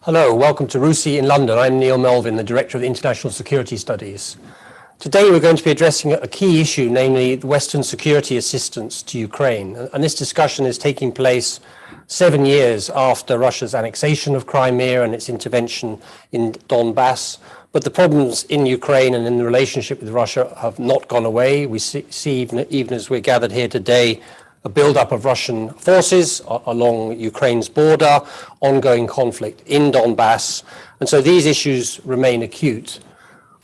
Hello, welcome to RUSI in London. I'm Neil Melvin, the Director of International Security Studies. Today we're going to be addressing a key issue, namely the Western security assistance to Ukraine. And this discussion is taking place 7 years after Russia's annexation of Crimea and its intervention in Donbass. But the problems in Ukraine and in the relationship with Russia have not gone away. We see even as we're gathered here today, a buildup of Russian forces along Ukraine's border, ongoing conflict in Donbass. And so these issues remain acute.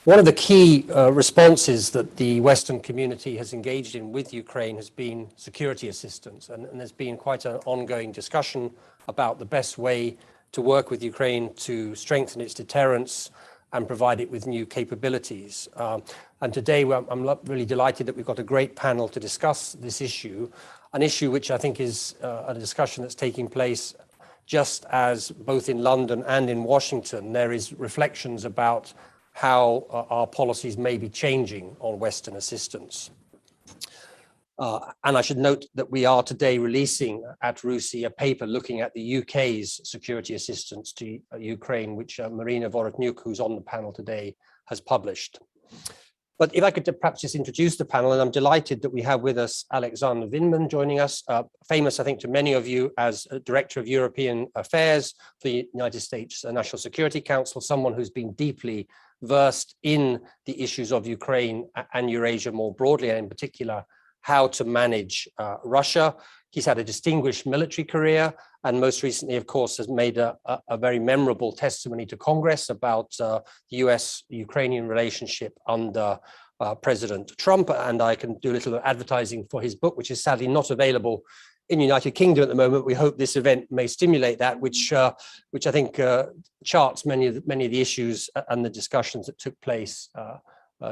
One of the key responses that the Western community has engaged in with Ukraine has been security assistance. And there's been quite an ongoing discussion about the best way to work with Ukraine to strengthen its deterrence and provide it with new capabilities. And today I'm really delighted that we've got a great panel to discuss this issue, an issue which I think is a discussion that's taking place just as both in London and in Washington, there is reflections about how our policies may be changing on Western assistance. And I should note that we are today releasing at RUSI a paper looking at the UK's security assistance to Ukraine, which Marina Vorotnyuk, who's on the panel today, has published. But if I could perhaps just introduce the panel, and I'm delighted that we have with us Alexander Vindman joining us, famous, I think, to many of you as Director of European Affairs for the United States National Security Council, someone who's been deeply versed in the issues of Ukraine and Eurasia more broadly, and in particular, how to manage Russia. He's had a distinguished military career, and most recently, of course, has made a very memorable testimony to Congress about the US-Ukrainian relationship under President Trump. And I can do a little advertising for his book, which is sadly not available in the United Kingdom at the moment. We hope this event may stimulate that, which I think charts many of the issues and the discussions that took place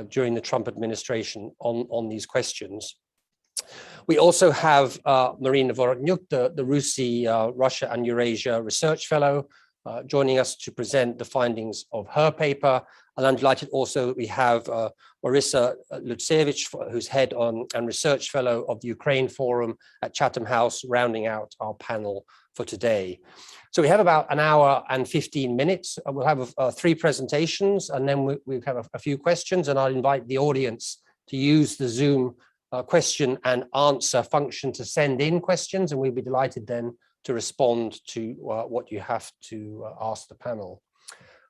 during the Trump administration on these questions. We also have Marina Vorotnyuk, the RUSI Russia and Eurasia Research Fellow, joining us to present the findings of her paper. And I'm delighted also that we have Marissa Lutsevich, who's head and research fellow of the Ukraine Forum at Chatham House, rounding out our panel for today. So we have about an hour and 15 minutes. We'll have 3 presentations, and then we'll have a few questions, and I'll invite the audience to use the Zoom question and answer function to send in questions, and we'll be delighted then to respond to what you have to ask the panel.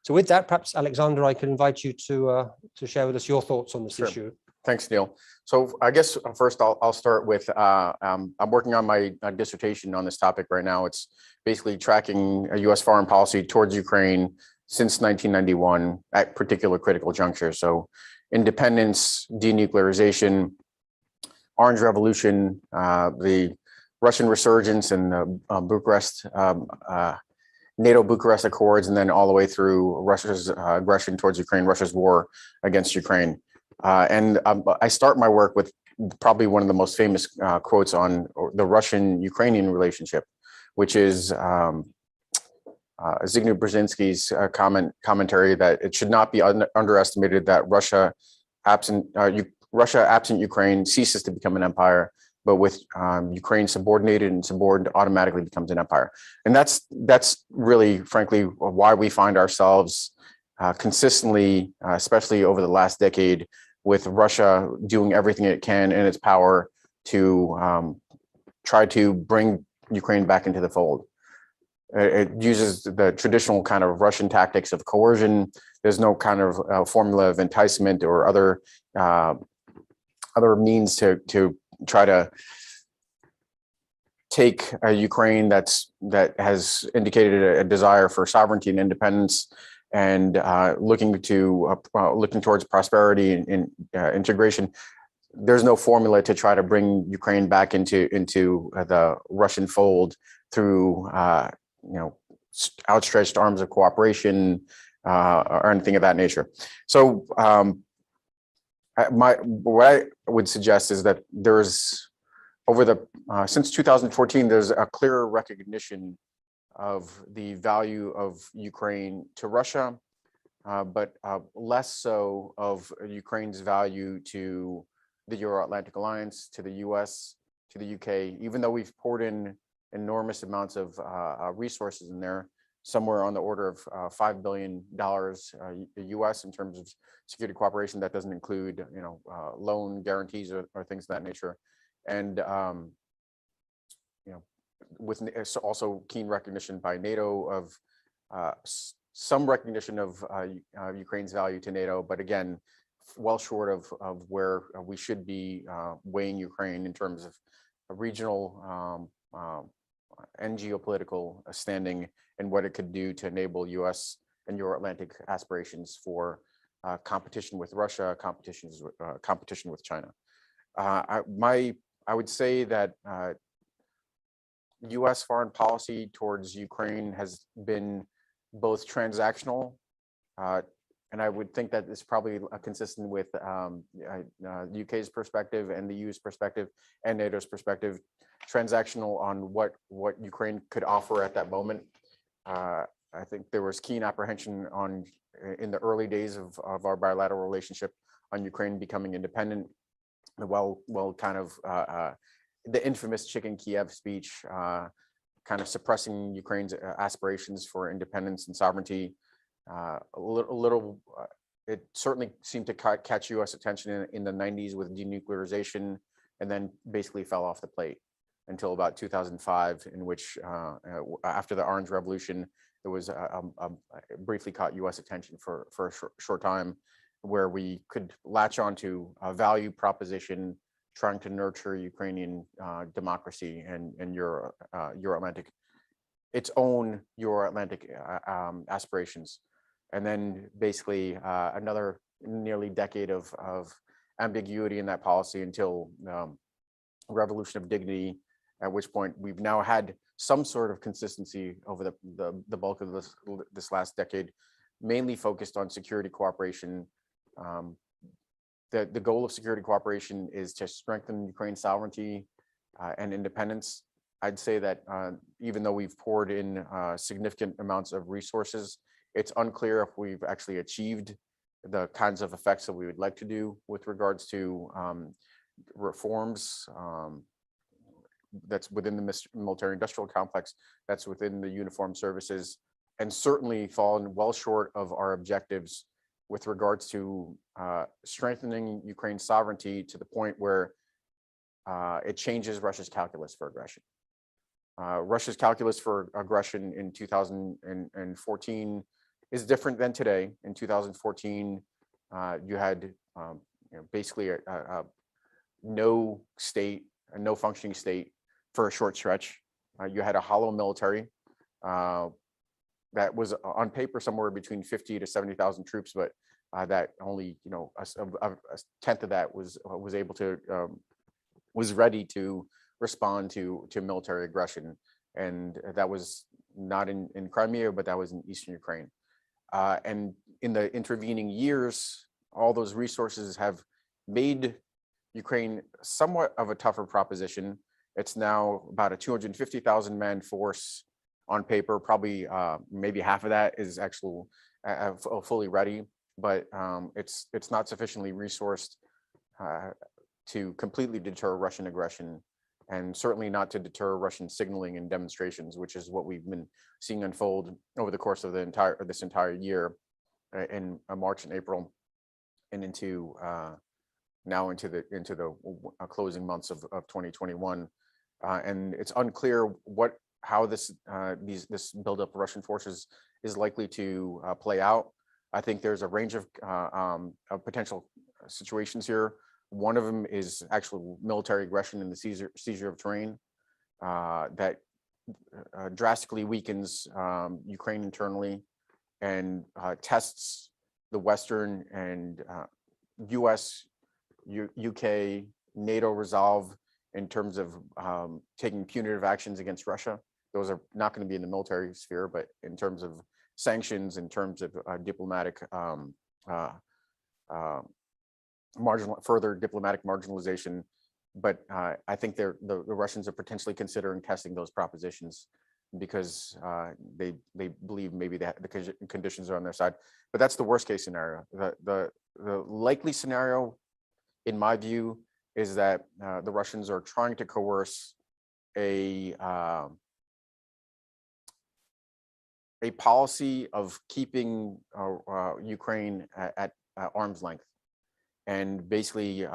So with that, perhaps Alexander, I can invite you to share with us your thoughts on this issue. Thanks, Neil. So I guess first I'll start with, I'm working on my dissertation on this topic right now. It's basically tracking a US foreign policy towards Ukraine since 1991 at particular critical junctures. So independence, denuclearization, Orange Revolution, the Russian resurgence and the Bucharest, NATO Bucharest Accords, and then all the way through Russia's aggression towards Ukraine, Russia's war against Ukraine. And I start my work with probably one of the most famous quotes on the Russian-Ukrainian relationship, which is Zbigniew Brzezinski's commentary that it should not be underestimated that Russia absent Ukraine ceases to become an empire, but with Ukraine subordinated and subordinate automatically becomes an empire. And that's really, frankly, why we find ourselves consistently, especially over the last decade, with Russia doing everything it can in its power to try to bring Ukraine back into the fold. It uses the traditional kind of Russian tactics of coercion. There's no kind of formula of enticement or other means to try to take a Ukraine that has indicated a desire for sovereignty and independence, and looking towards prosperity and integration. There's no formula to try to bring Ukraine back into the Russian fold through outstretched arms of cooperation or anything of that nature. So what I would suggest is that there's since 2014, there's a clearer recognition of the value of Ukraine to Russia, but less so of Ukraine's value to the Euro-Atlantic Alliance, to the US, to the UK, even though we've poured in enormous amounts of resources in there. somewhere on the order of $5 billion US in terms of security cooperation. That doesn't include, loan guarantees or things of that nature. And, with also keen recognition by NATO of some recognition of Ukraine's value to NATO, but again, well short of where we should be weighing Ukraine in terms of a regional and geopolitical standing and what it could do to enable US and Euro-Atlantic aspirations for competition with Russia, competition with China. I would say that US foreign policy towards Ukraine has been both transactional, and I would think that it's probably consistent with UK's perspective and the EU's perspective and NATO's perspective, transactional on what Ukraine could offer at that moment. I think there was keen apprehension in the early days of our bilateral relationship on Ukraine becoming independent. Kind of the infamous Chicken Kiev speech, kind of suppressing Ukraine's aspirations for independence and sovereignty. It certainly seemed to catch US attention in the 90s with denuclearization, and then basically fell off the plate until about 2005, in which after the Orange Revolution, it was briefly caught US attention for a short time, where we could latch onto a value proposition trying to nurture Ukrainian democracy and Euro-Atlantic, its own Euro-Atlantic aspirations. And then basically another nearly decade of ambiguity in that policy until revolution of dignity, at which point we've now had some sort of consistency over the bulk of this last decade, mainly focused on security cooperation. The goal of security cooperation is to strengthen Ukraine's sovereignty and independence. I'd say that even though we've poured in significant amounts of resources, it's unclear if we've actually achieved the kinds of effects that we would like to do with regards to reforms that's within the military industrial complex, that's within the uniformed services, and certainly fallen well short of our objectives with regards to strengthening Ukraine's sovereignty to the point where it changes Russia's calculus for aggression. Russia's calculus for aggression in 2014 is different than today. In 2014, you had basically no state, no functioning state for a short stretch. You had a hollow military that was on paper somewhere between 50 to 70,000 troops, but that only a tenth of that was able to was ready to respond to military aggression, and that was not in Crimea, but that was in eastern Ukraine. And in the intervening years, all those resources have made Ukraine somewhat of a tougher proposition. It's now about a 250,000 man force on paper. Probably maybe half of that is actually fully ready, but it's not sufficiently resourced to completely deter Russian aggression, and certainly not to deter Russian signaling and demonstrations, which is what we've been seeing unfold over the course of this entire year in March and April, and into now into the closing months of 2021. And it's unclear how this buildup of Russian forces is likely to play out. I think there's a range of potential situations here. One of them is actual military aggression and the seizure of terrain that drastically weakens Ukraine internally and tests the Western and US, UK, NATO resolve in terms of taking punitive actions against Russia. Those are not going to be in the military sphere, but in terms of sanctions, in terms of diplomatic further diplomatic marginalization. But I think the Russians are potentially considering testing those propositions because they believe maybe that the conditions are on their side. But that's the worst case scenario. The likely scenario, in my view, is that the Russians are trying to coerce a a policy of keeping Ukraine at arm's length, and basically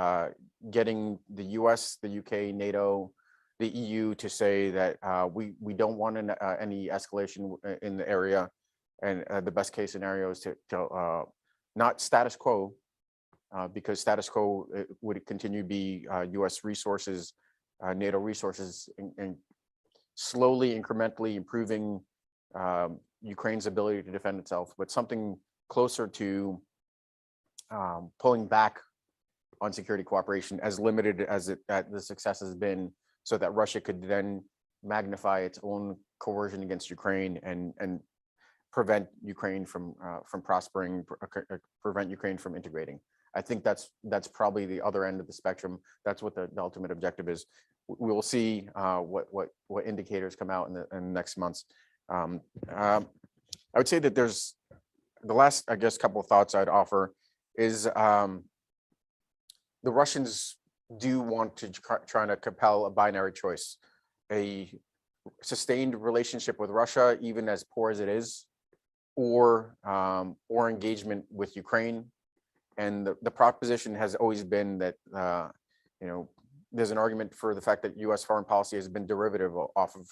getting the US, the UK, NATO, the EU to say that we don't want any escalation in the area, and the best case scenario is to not status quo, because status quo would continue to be US resources, NATO resources, and slowly, incrementally improving Ukraine's ability to defend itself, but something closer to pulling back on security cooperation, as limited as the success has been, so that Russia could then magnify its own coercion against Ukraine and prevent Ukraine from prospering, prevent Ukraine from integrating. I think that's probably the other end of the spectrum. That's what the ultimate objective is. We will see what indicators come out in the next months. I would say that there's the last, I guess, couple of thoughts I'd offer is the Russians do want to try to compel a binary choice, a sustained relationship with Russia, even as poor as it is, or engagement with Ukraine. And the proposition has always been that there's an argument for the fact that U.S. foreign policy has been derivative off of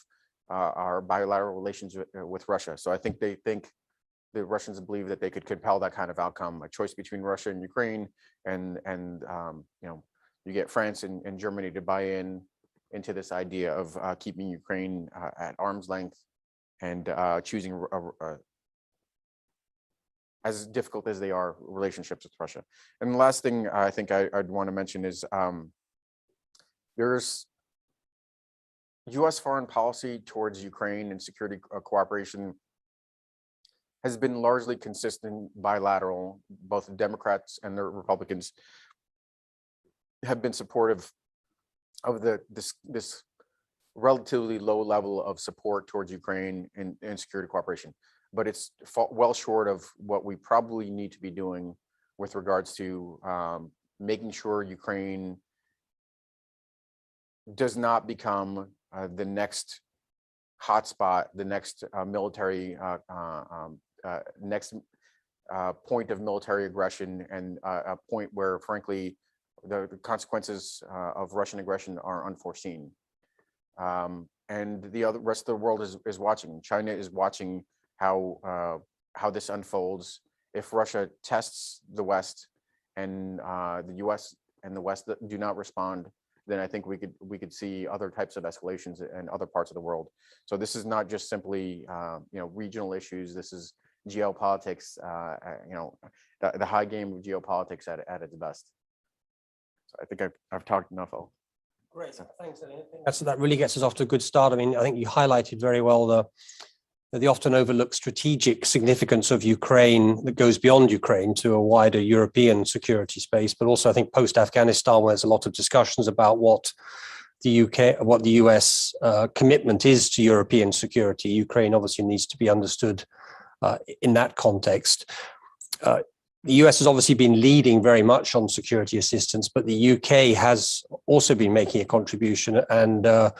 our bilateral relations with Russia. So I think the Russians believe that they could compel that kind of outcome, a choice between Russia and Ukraine, and you get France and Germany to buy into this idea of keeping Ukraine at arm's length and choosing as difficult as they are relationships with Russia. And the last thing I think I'd want to mention is there's U.S. foreign policy towards Ukraine and security cooperation has been largely consistent, bilateral. Both the Democrats and the Republicans have been supportive of this relatively low level of support towards Ukraine and security cooperation. But it's well short of what we probably need to be doing with regards to making sure Ukraine does not become the next hotspot, the next military point of military aggression, and a point where, frankly, the consequences of Russian aggression are unforeseen. And the rest of the world is watching. China is watching how this unfolds. If Russia tests the West and the U.S. and the West do not respond, then I think we could see other types of escalations in other parts of the world. So this is not just simply regional issues. This is geopolitics. The high game of geopolitics at its best. So I think I've talked enough. Great, thanks. I think that really gets us off to a good start. I mean, I think you highlighted very well the often overlooked strategic significance of Ukraine that goes beyond Ukraine to a wider European security space, but also I think post-Afghanistan, where there's a lot of discussions about what the US commitment is to European security. Ukraine obviously needs to be understood in that context. The US has obviously been leading very much on security assistance, but the UK has also been making a contribution, and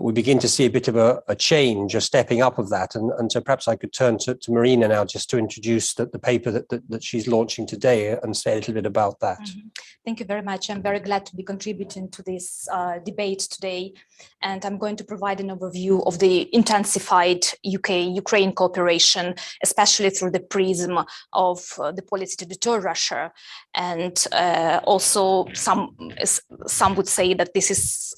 we begin to see a bit of a change, a stepping up of that. And so perhaps I could turn to Marina now just to introduce the paper that she's launching today and say a little bit about that. Mm-hmm. Thank you very much. I'm very glad to be contributing to this debate today. And I'm going to provide an overview of the intensified UK-Ukraine cooperation, especially through the prism of the policy to deter Russia. And also some would say that this is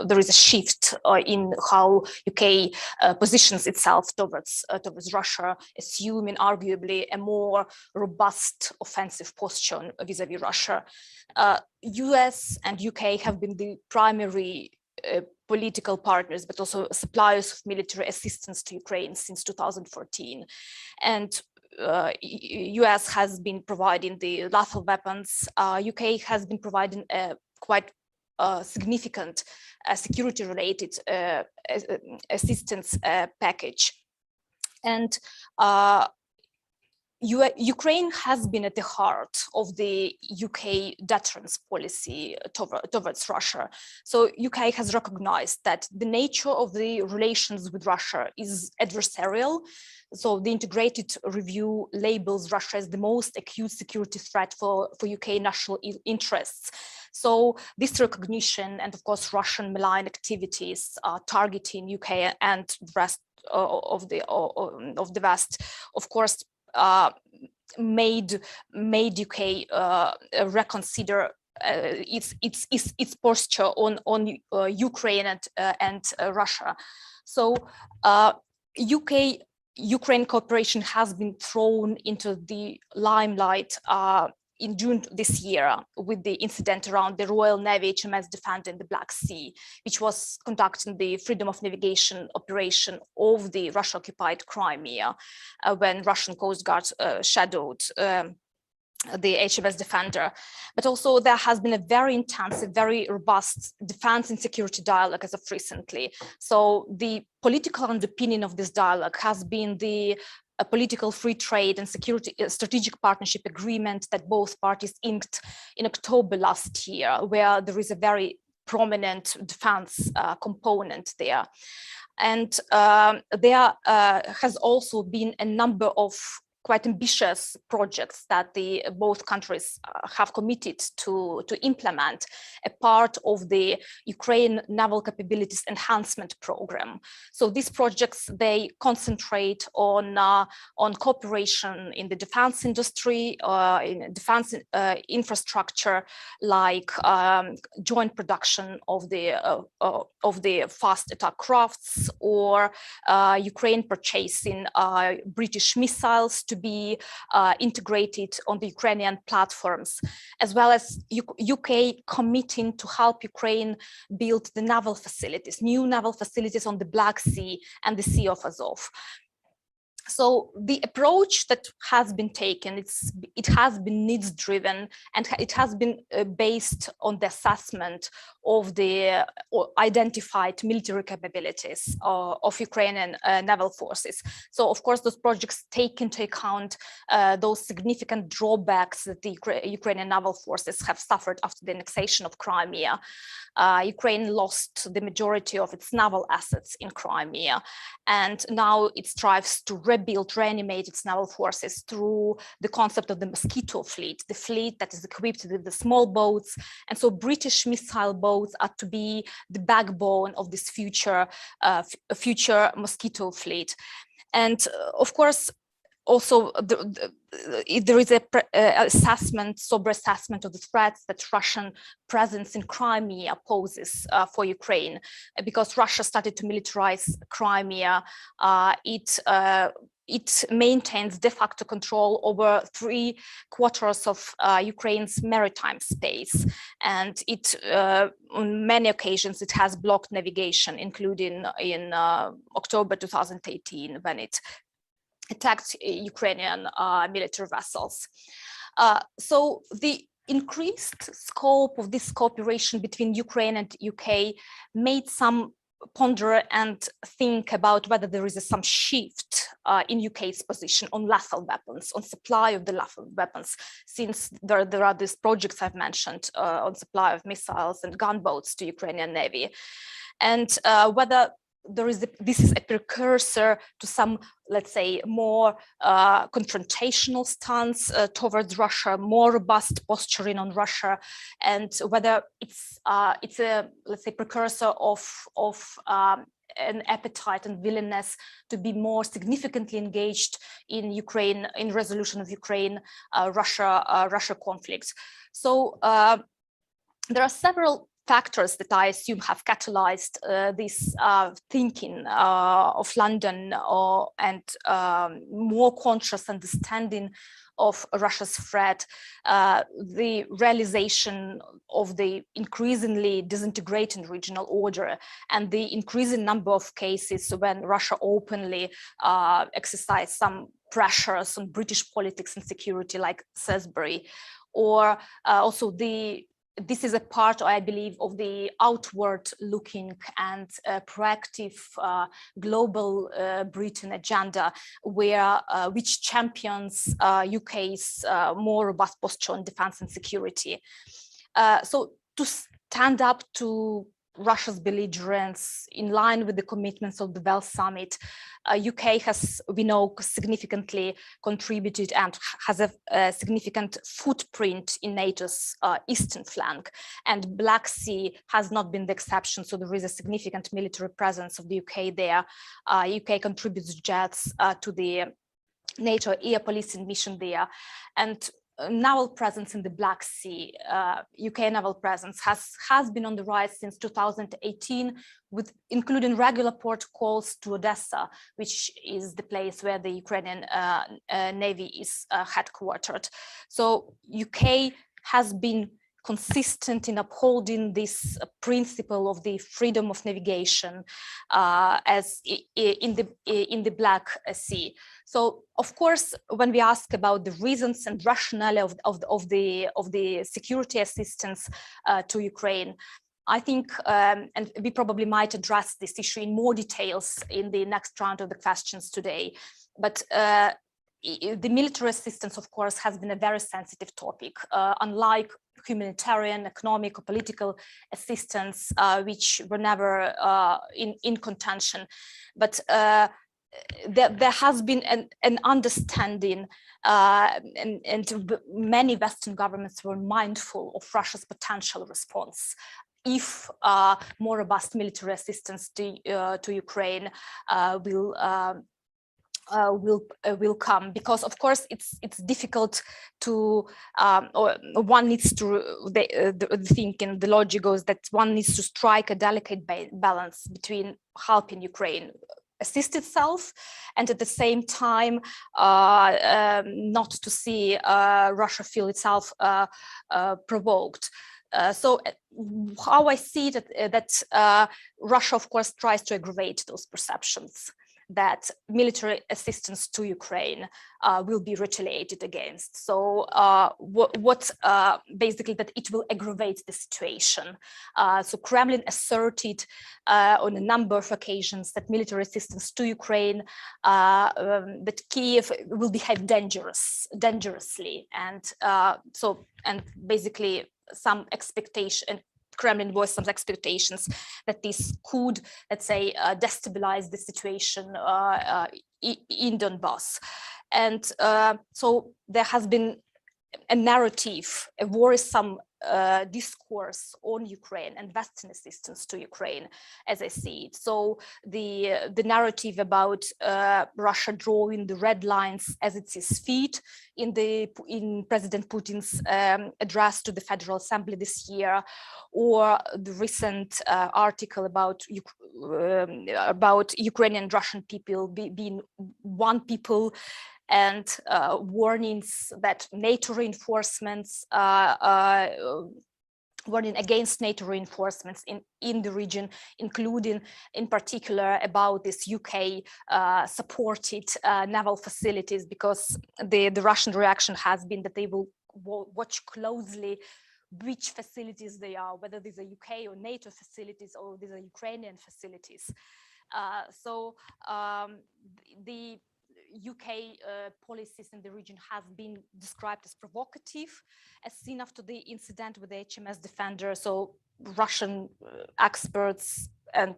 there is a shift in how UK positions itself towards Russia, assuming arguably a more robust offensive posture vis-a-vis Russia. US and UK have been the primary political partners, but also suppliers of military assistance to Ukraine since 2014. And US has been providing the lethal weapons. UK has been providing a quite significant security-related assistance package. And Ukraine has been at the heart of the UK deterrence policy towards Russia. So UK has recognized that the nature of the relations with Russia is adversarial. So the integrated review labels Russia as the most acute security threat for UK national interests. So this recognition and of course Russian malign activities targeting UK and the rest of the West, of course, made UK reconsider its posture on Ukraine and Russia. So Ukraine cooperation has been thrown into the limelight in June this year with the incident around the Royal Navy HMS Defender in the Black Sea, which was conducting the freedom of navigation operation of the Russia-occupied Crimea when Russian Coast Guard shadowed the HMS Defender. But also there has been a very intensive, very robust defense and security dialogue as of recently. So the political underpinning of this dialogue has been the political free trade and security strategic partnership agreement that both parties inked in October last year, where there is a very prominent defense component there. And there has also been a number of quite ambitious projects that both countries have committed to implement, a part of the Ukraine Naval Capabilities Enhancement Program. So these projects, they concentrate on cooperation in the defense industry, in defense infrastructure, like joint production of the fast attack crafts, or Ukraine purchasing British missiles to be integrated on the Ukrainian platforms, as well as UK committing to help Ukraine build the naval facilities, new naval facilities on the Black Sea and the Sea of Azov. So the approach that has been taken, it has been needs driven, and it has been based on the assessment of the identified military capabilities of Ukrainian naval forces. So of course, those projects take into account those significant drawbacks that the Ukrainian naval forces have suffered after the annexation of Crimea. Ukraine lost the majority of its naval assets in Crimea, and now it strives to rebuild, reanimate its naval forces through the concept of the Mosquito fleet, the fleet that is equipped with the small boats. And so British missile boats are to be the backbone of this future Mosquito fleet. And of course, also, there is a sober assessment of the threats that Russian presence in Crimea poses for Ukraine. Because Russia started to militarize Crimea, it maintains de facto control over 3/4 of Ukraine's maritime space, and on many occasions it has blocked navigation, including in October 2018 when it attacked Ukrainian military vessels. So the increased scope of this cooperation between Ukraine and UK made some ponder and think about whether there is some shift in UK's position on lethal weapons, on supply of the lethal weapons, since there are these projects I've mentioned on supply of missiles and gunboats to Ukrainian Navy, and whether this is a precursor to some, let's say, more confrontational stance towards Russia, more robust posturing on Russia, and whether it's a, let's say, precursor of an appetite and willingness to be more significantly engaged in Ukraine, in resolution of Ukraine-Russia conflict. So there are several factors that I assume have catalyzed this thinking of London and more conscious understanding of Russia's threat, the realization of the increasingly disintegrating regional order, and the increasing number of cases when Russia openly exercised some pressures on British politics and security, like Salisbury, or also the this is a part, I believe, of the outward-looking and proactive global Britain agenda, which champions UK's more robust posture on defense and security. So to stand up to Russia's belligerence in line with the commitments of the Wales Summit, UK has, we know, significantly contributed and has a significant footprint in NATO's eastern flank, and Black Sea has not been the exception. So there is a significant military presence of the UK there. UK contributes jets to the NATO air policing mission there, and naval presence in the Black Sea, UK naval presence has been on the rise since 2018, with including regular port calls to Odessa, which is the place where the Ukrainian Navy is headquartered. So UK has been consistent in upholding this principle of the freedom of navigation as in the Black Sea. So, of course, when we ask about the reasons and rationale of the security assistance to Ukraine, I think, and we probably might address this issue in more details in the next round of the questions today, but the military assistance, of course, has been a very sensitive topic, unlike humanitarian, economic, or political assistance, which were never in contention. But there has been an understanding, and many Western governments were mindful of Russia's potential response if more robust military assistance to Ukraine will come, because of course it's difficult to or one needs to the thinking, the logic goes that one needs to strike a delicate balance between helping Ukraine assist itself and at the same time not to see Russia feel itself provoked. So how I see that Russia, of course, tries to aggravate those perceptions that military assistance to Ukraine will be retaliated against. So basically that it will aggravate the situation. So Kremlin asserted on a number of occasions that military assistance to Ukraine, that Kiev will behave dangerously. And and basically some expectation, Kremlin voiced some expectations that this could, let's say, destabilize the situation in Donbass. And so there has been a narrative, a worrisome discourse on Ukraine and Western assistance to Ukraine, as I see it. So the narrative about Russia drawing the red lines as it sees fit in President Putin's address to the Federal Assembly this year, or the recent article about Ukrainian and Russian people being one people, and warnings that NATO reinforcements, warning against NATO reinforcements in the region, including in particular about this UK supported naval facilities, because the Russian reaction has been that they will watch closely which facilities they are, whether these are UK or NATO facilities or these are Ukrainian facilities. So the UK policies in the region have been described as provocative, as seen after the incident with the HMS Defender. So Russian experts and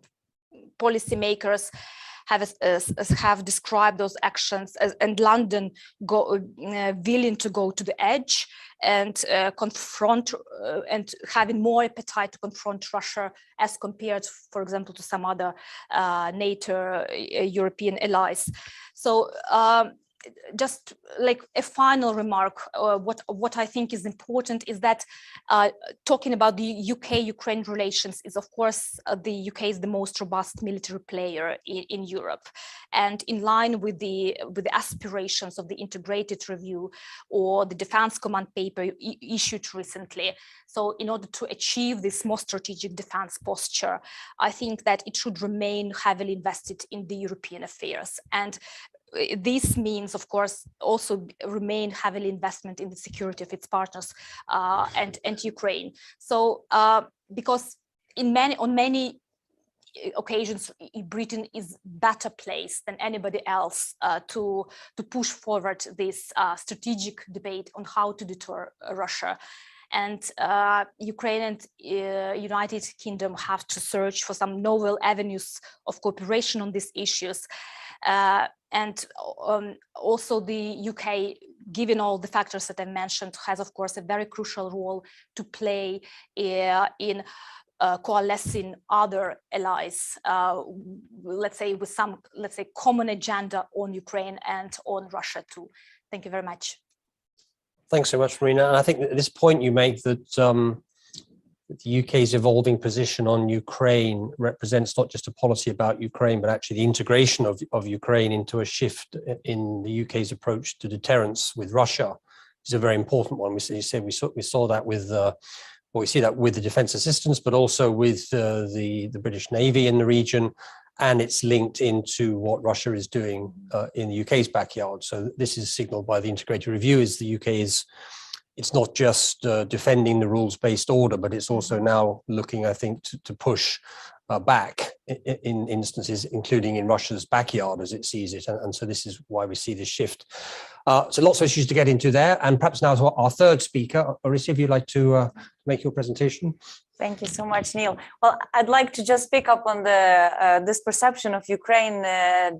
policymakers have described those actions as, and London willing to go to the edge and confront and having more appetite to confront Russia as compared, for example, to some other NATO European allies. So just like a final remark, what I think is important is that talking about the UK-Ukraine relations is, of course, the UK is the most robust military player in Europe, and in line with the aspirations of the integrated review or the Defense Command paper issued recently. So in order to achieve this more strategic defense posture, I think that it should remain heavily invested in the European affairs. And this means, of course, also remain heavily investment in the security of its partners and Ukraine. So because on many occasions, Britain is better placed than anybody else to push forward this strategic debate on how to deter Russia. And Ukraine and United Kingdom have to search for some novel avenues of cooperation on these issues. And also the UK, given all the factors that I mentioned, has, of course, a very crucial role to play in coalescing other allies, let's say with some, common agenda on Ukraine and on Russia too. Thank you very much. Thanks so much, Marina. And I think that this point you make that the UK's evolving position on Ukraine represents not just a policy about Ukraine, but actually the integration of Ukraine into a shift in the UK's approach to deterrence with Russia is a very important one. We saw that with we see that with the defence assistance, but also with the British Navy in the region, and it's linked into what Russia is doing in the UK's backyard. So this is signaled by the integrated review, is the UK it's not just defending the rules-based order, but it's also now looking, I think, to push back in instances, including in Russia's backyard as it sees it. And so this is why we see this shift. So lots of issues to get into there. And perhaps now to our third speaker, Orisi, if you'd like to make your presentation. Thank you so much, Neil. Well, I'd like to just pick up on the this perception of Ukraine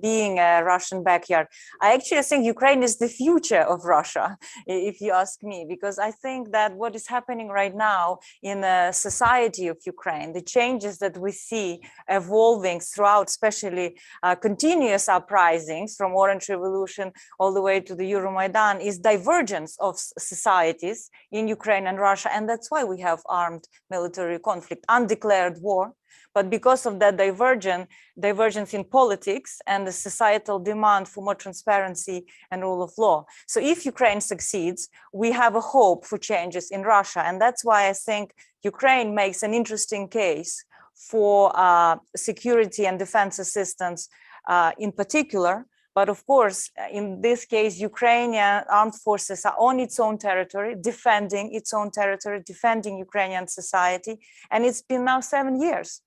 being a Russian backyard. I actually think Ukraine is the future of Russia, if you ask me, because I think that what is happening right now in the society of Ukraine, the changes that we see evolving throughout, especially continuous uprisings from Orange Revolution all the way to the Euromaidan, is divergence of societies in Ukraine and Russia. And that's why we have armed military conflict, undeclared war, but because of that divergence in politics and the societal demand for more transparency and rule of law. So if Ukraine succeeds, we have a hope for changes in Russia. And that's why I think Ukraine makes an interesting case for security and defense assistance in particular. But of course, in this case, Ukrainian armed forces are on its own territory, defending its own territory, defending Ukrainian society. And it's been now 7 years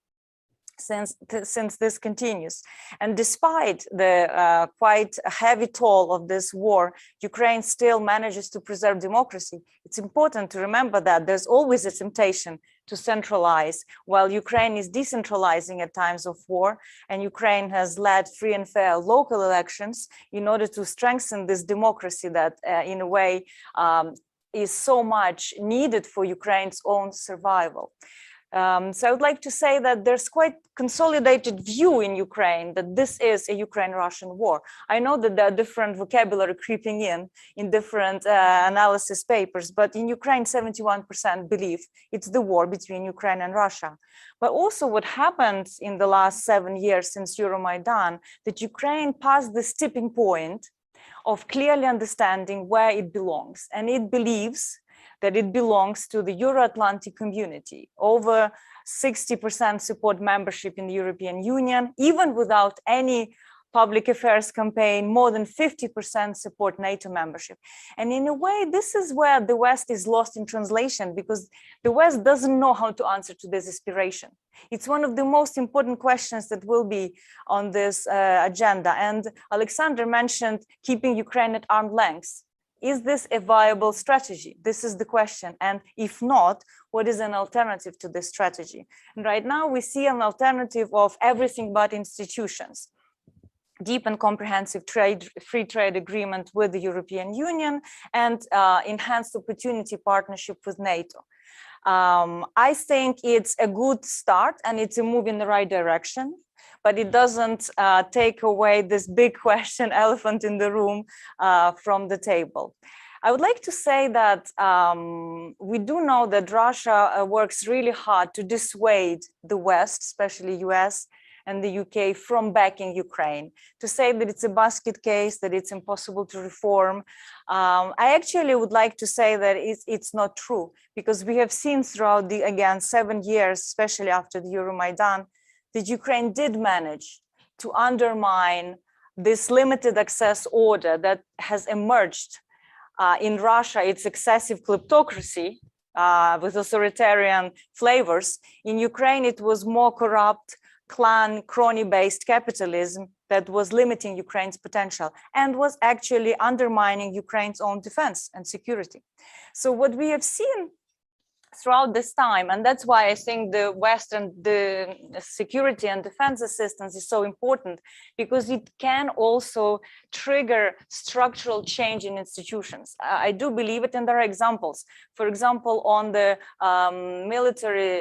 since this continues. And despite the quite heavy toll of this war, Ukraine still manages to preserve democracy. It's important to remember that there's always a temptation to centralize, while Ukraine is decentralizing at times of war, and Ukraine has led free and fair local elections in order to strengthen this democracy that in a way is so much needed for Ukraine's own survival. So I would like to say that there's quite consolidated view in Ukraine that this is a Ukraine-Russian war. I know that there are different vocabulary creeping in different analysis papers, but in Ukraine, 71% believe it's the war between Ukraine and Russia. But also what happened in the last 7 years since Euromaidan, that Ukraine passed this tipping point of clearly understanding where it belongs. And it believes that it belongs to the Euro-Atlantic community. Over 60% support membership in the European Union, even without any public affairs campaign, more than 50% support NATO membership. And in a way, this is where the West is lost in translation, because the West doesn't know how to answer to this aspiration. It's one of the most important questions that will be on this agenda. And Alexander mentioned keeping Ukraine at arm's length. Is this a viable strategy? This is the question. And if not, what is an alternative to this strategy? And right now we see an alternative of everything but institutions. Deep and comprehensive free trade agreement with the European Union and enhanced opportunity partnership with NATO. I think it's a good start and it's a move in the right direction, but it doesn't take away this big question, elephant in the room, from the table. I would like to say that we do know that Russia works really hard to dissuade the West, especially US and the UK, from backing Ukraine, to say that it's a basket case, that it's impossible to reform. I actually would like to say that it's not true, because we have seen throughout the, again, 7 years, especially after the Euromaidan, that Ukraine did manage to undermine this limited access order that has emerged in Russia, it's excessive kleptocracy with authoritarian flavors. In Ukraine, it was more corrupt, clan, crony-based capitalism that was limiting Ukraine's potential and was actually undermining Ukraine's own defense and security. So what we have seen throughout this time, and that's why I think the Western security and defense assistance is so important, because it can also trigger structural change in institutions. I do believe it, and there are examples. For example, on the military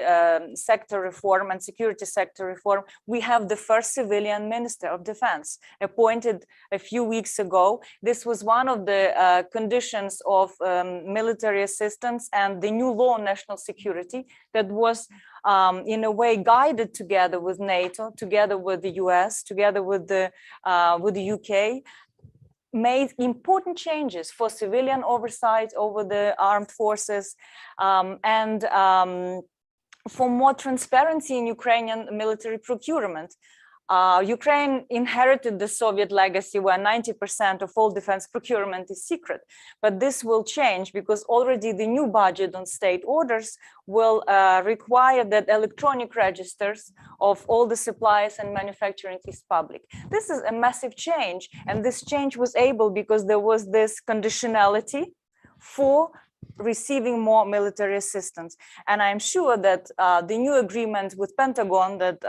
sector reform and security sector reform, we have the first civilian minister of defense appointed a few weeks ago. This was one of the conditions of military assistance and the new law on national security that was in a way guided together with NATO, together with the US, together with the UK, made important changes for civilian oversight over the armed forces and for more transparency in Ukrainian military procurement. Ukraine inherited the Soviet legacy where 90% of all defense procurement is secret, but this will change because already the new budget on state orders will require that electronic registers of all the suppliers and manufacturing is public. This is a massive change, and this change was able because there was this conditionality for receiving more military assistance. And I'm sure that the new agreement with Pentagon that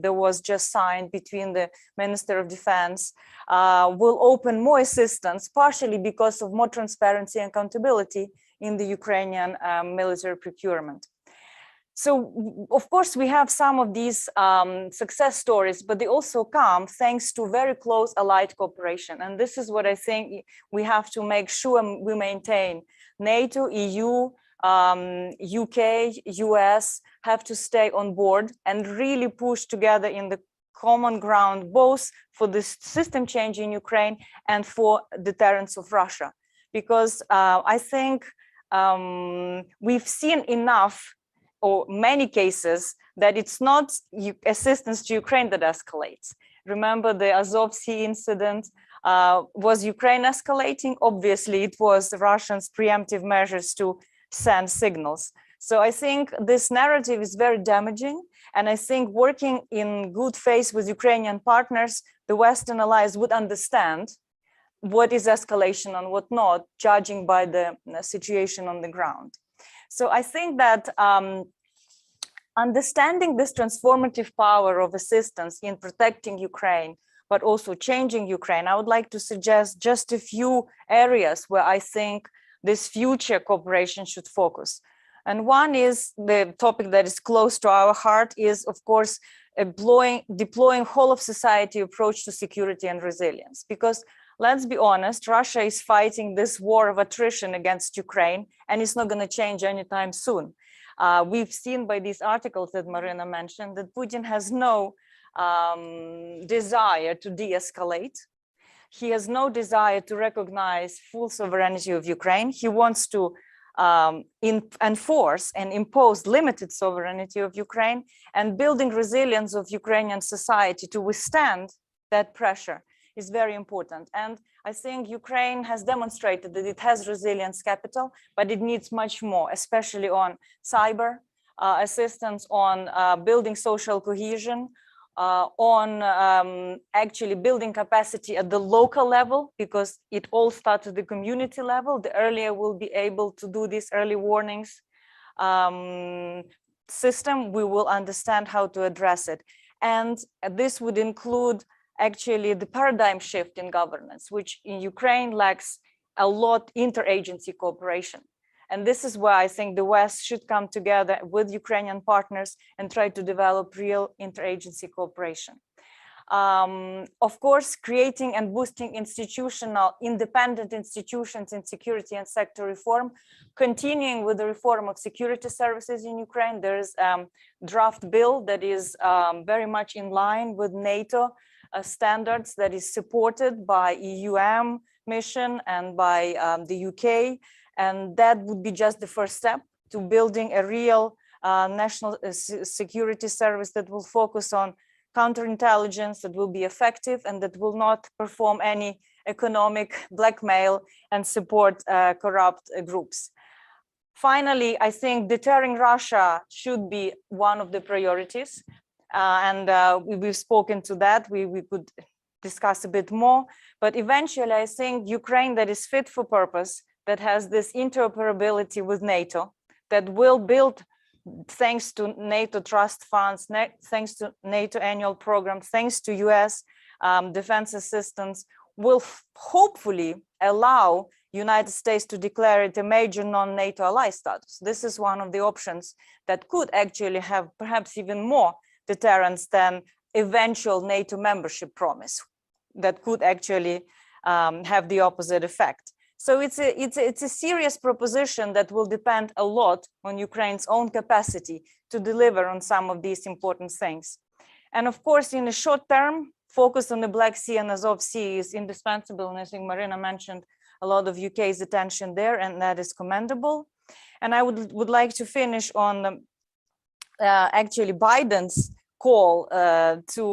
there was just signed between the Minister of Defense will open more assistance, partially because of more transparency and accountability in the Ukrainian military procurement. So, of course, we have some of these success stories, but they also come thanks to very close allied cooperation. And this is what I think we have to make sure we maintain. NATO, EU, UK, US have to stay on board and really push together in the common ground, both for the system change in Ukraine and for deterrence of Russia. Because I think we've seen enough, or many cases, that it's not assistance to Ukraine that escalates. Remember the Azov Sea incident? Was Ukraine escalating? Obviously, it was the Russians' preemptive measures to send signals. So I think this narrative is very damaging. And I think working in good faith with Ukrainian partners, the Western allies would understand what is escalation and what not, judging by the situation on the ground. So I think that understanding this transformative power of assistance in protecting Ukraine, but also changing Ukraine, I would like to suggest just a few areas where I think this future cooperation should focus. And one is the topic that is close to our heart is, of course, deploying whole of society approach to security and resilience. Because let's be honest, Russia is fighting this war of attrition against Ukraine, and it's not going to change anytime soon. We've seen by these articles that Marina mentioned that Putin has no desire to de-escalate. He has no desire to recognize full sovereignty of Ukraine. He wants to enforce and impose limited sovereignty of Ukraine, and building resilience of Ukrainian society to withstand that pressure is very important. And I think Ukraine has demonstrated that it has resilience capital, but it needs much more, especially on cyber assistance, on building social cohesion, on actually building capacity at the local level, because it all starts at the community level. The earlier we'll be able to do this early warnings system, we will understand how to address it. And this would include actually the paradigm shift in governance, which in Ukraine lacks a lot interagency cooperation. And this is where I think the West should come together with Ukrainian partners and try to develop real interagency cooperation. Of course, creating and boosting independent institutions in security and sector reform, continuing with the reform of security services in Ukraine. There is a draft bill that is very much in line with NATO standards, that is supported by EUM mission and by the UK. And that would be just the first step to building a real national security service that will focus on counterintelligence that will be effective and that will not perform any economic blackmail and support corrupt groups. Finally, I think deterring Russia should be one of the priorities. We've spoken to that. We could discuss a bit more, but eventually I think Ukraine that is fit for purpose, that has this interoperability with NATO, that will build thanks to NATO trust funds, thanks to NATO annual programs, thanks to US defense assistance, will hopefully allow United States to declare it a major non-NATO ally status. This is one of the options that could actually have perhaps even more deterrence than eventual NATO membership promise that could actually have the opposite effect. So it's a serious proposition that will depend a lot on Ukraine's own capacity to deliver on some of these important things. And of course, in the short term, focus on the Black Sea and Azov Sea is indispensable. And I think Marina mentioned a lot of UK's attention there, and that is commendable. And I would like to finish on actually Biden's call to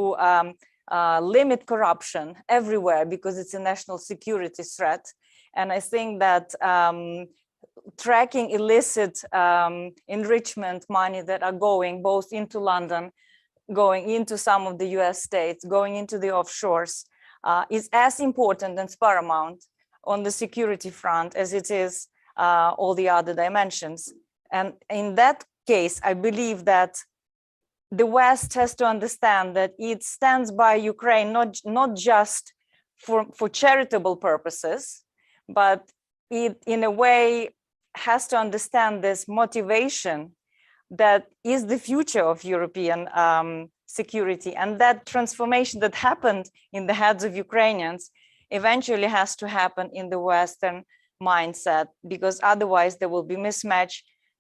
limit corruption everywhere because it's a national security threat. And I think that tracking illicit enrichment money that are going both into London, going into some of the US states, going into the offshores is as important and paramount on the security front as it is all the other dimensions. And in that case, I believe that the West has to understand that it stands by Ukraine, not just for charitable purposes, but it in a way has to understand this motivation that is the future of European security, and that transformation that happened in the heads of Ukrainians eventually has to happen in the Western mindset, because otherwise there will be mismatch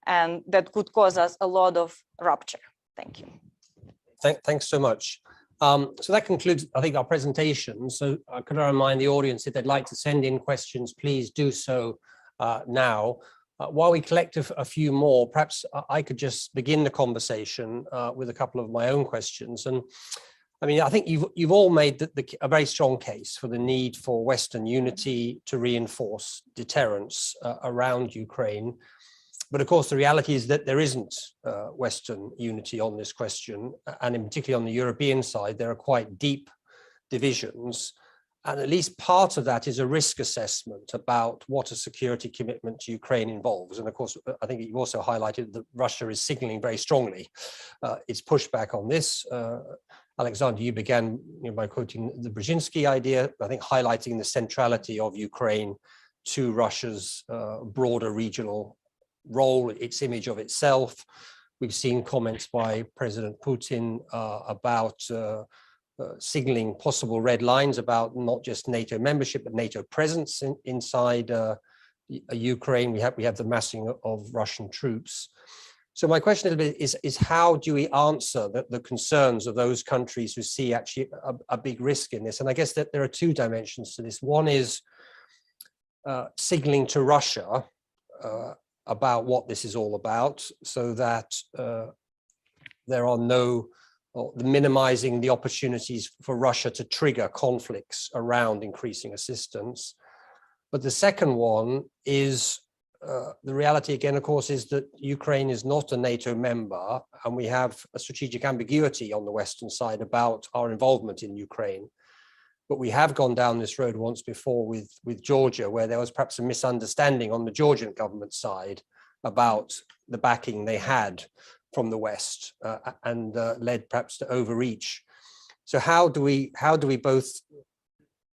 and that could cause us a lot of rupture. Thank you. Thanks so much. So that concludes, I think, our presentation. So could I remind the audience, if they'd like to send in questions, please do so now. While we collect a few more, perhaps I could just begin the conversation with a couple of my own questions. And I mean, I think you've all made a very strong case for the need for Western unity to reinforce deterrence around Ukraine. But of course, the reality is that there isn't Western unity on this question, and in particular on the European side, there are quite deep divisions. And at least part of that is a risk assessment about what a security commitment to Ukraine involves. And of course, I think you've also highlighted that Russia is signaling very strongly its pushback on this. Alexander, you began by quoting the Brzezinski idea, I think highlighting the centrality of Ukraine to Russia's broader regional role, its image of itself. We've seen comments by President Putin about signaling possible red lines about not just NATO membership, but NATO presence inside Ukraine. We have the massing of Russian troops. So my question is how do we answer the concerns of those countries who see actually a big risk in this? And I guess that there are two dimensions to this. One is signaling to Russia about what this is all about, so that there are minimizing the opportunities for Russia to trigger conflicts around increasing assistance. But the second one is the reality, again, of course, is that Ukraine is not a NATO member, and we have a strategic ambiguity on the Western side about our involvement in Ukraine. But we have gone down this road once before with Georgia, where there was perhaps a misunderstanding on the Georgian government side about the backing they had from the West and led perhaps to overreach. So how do we both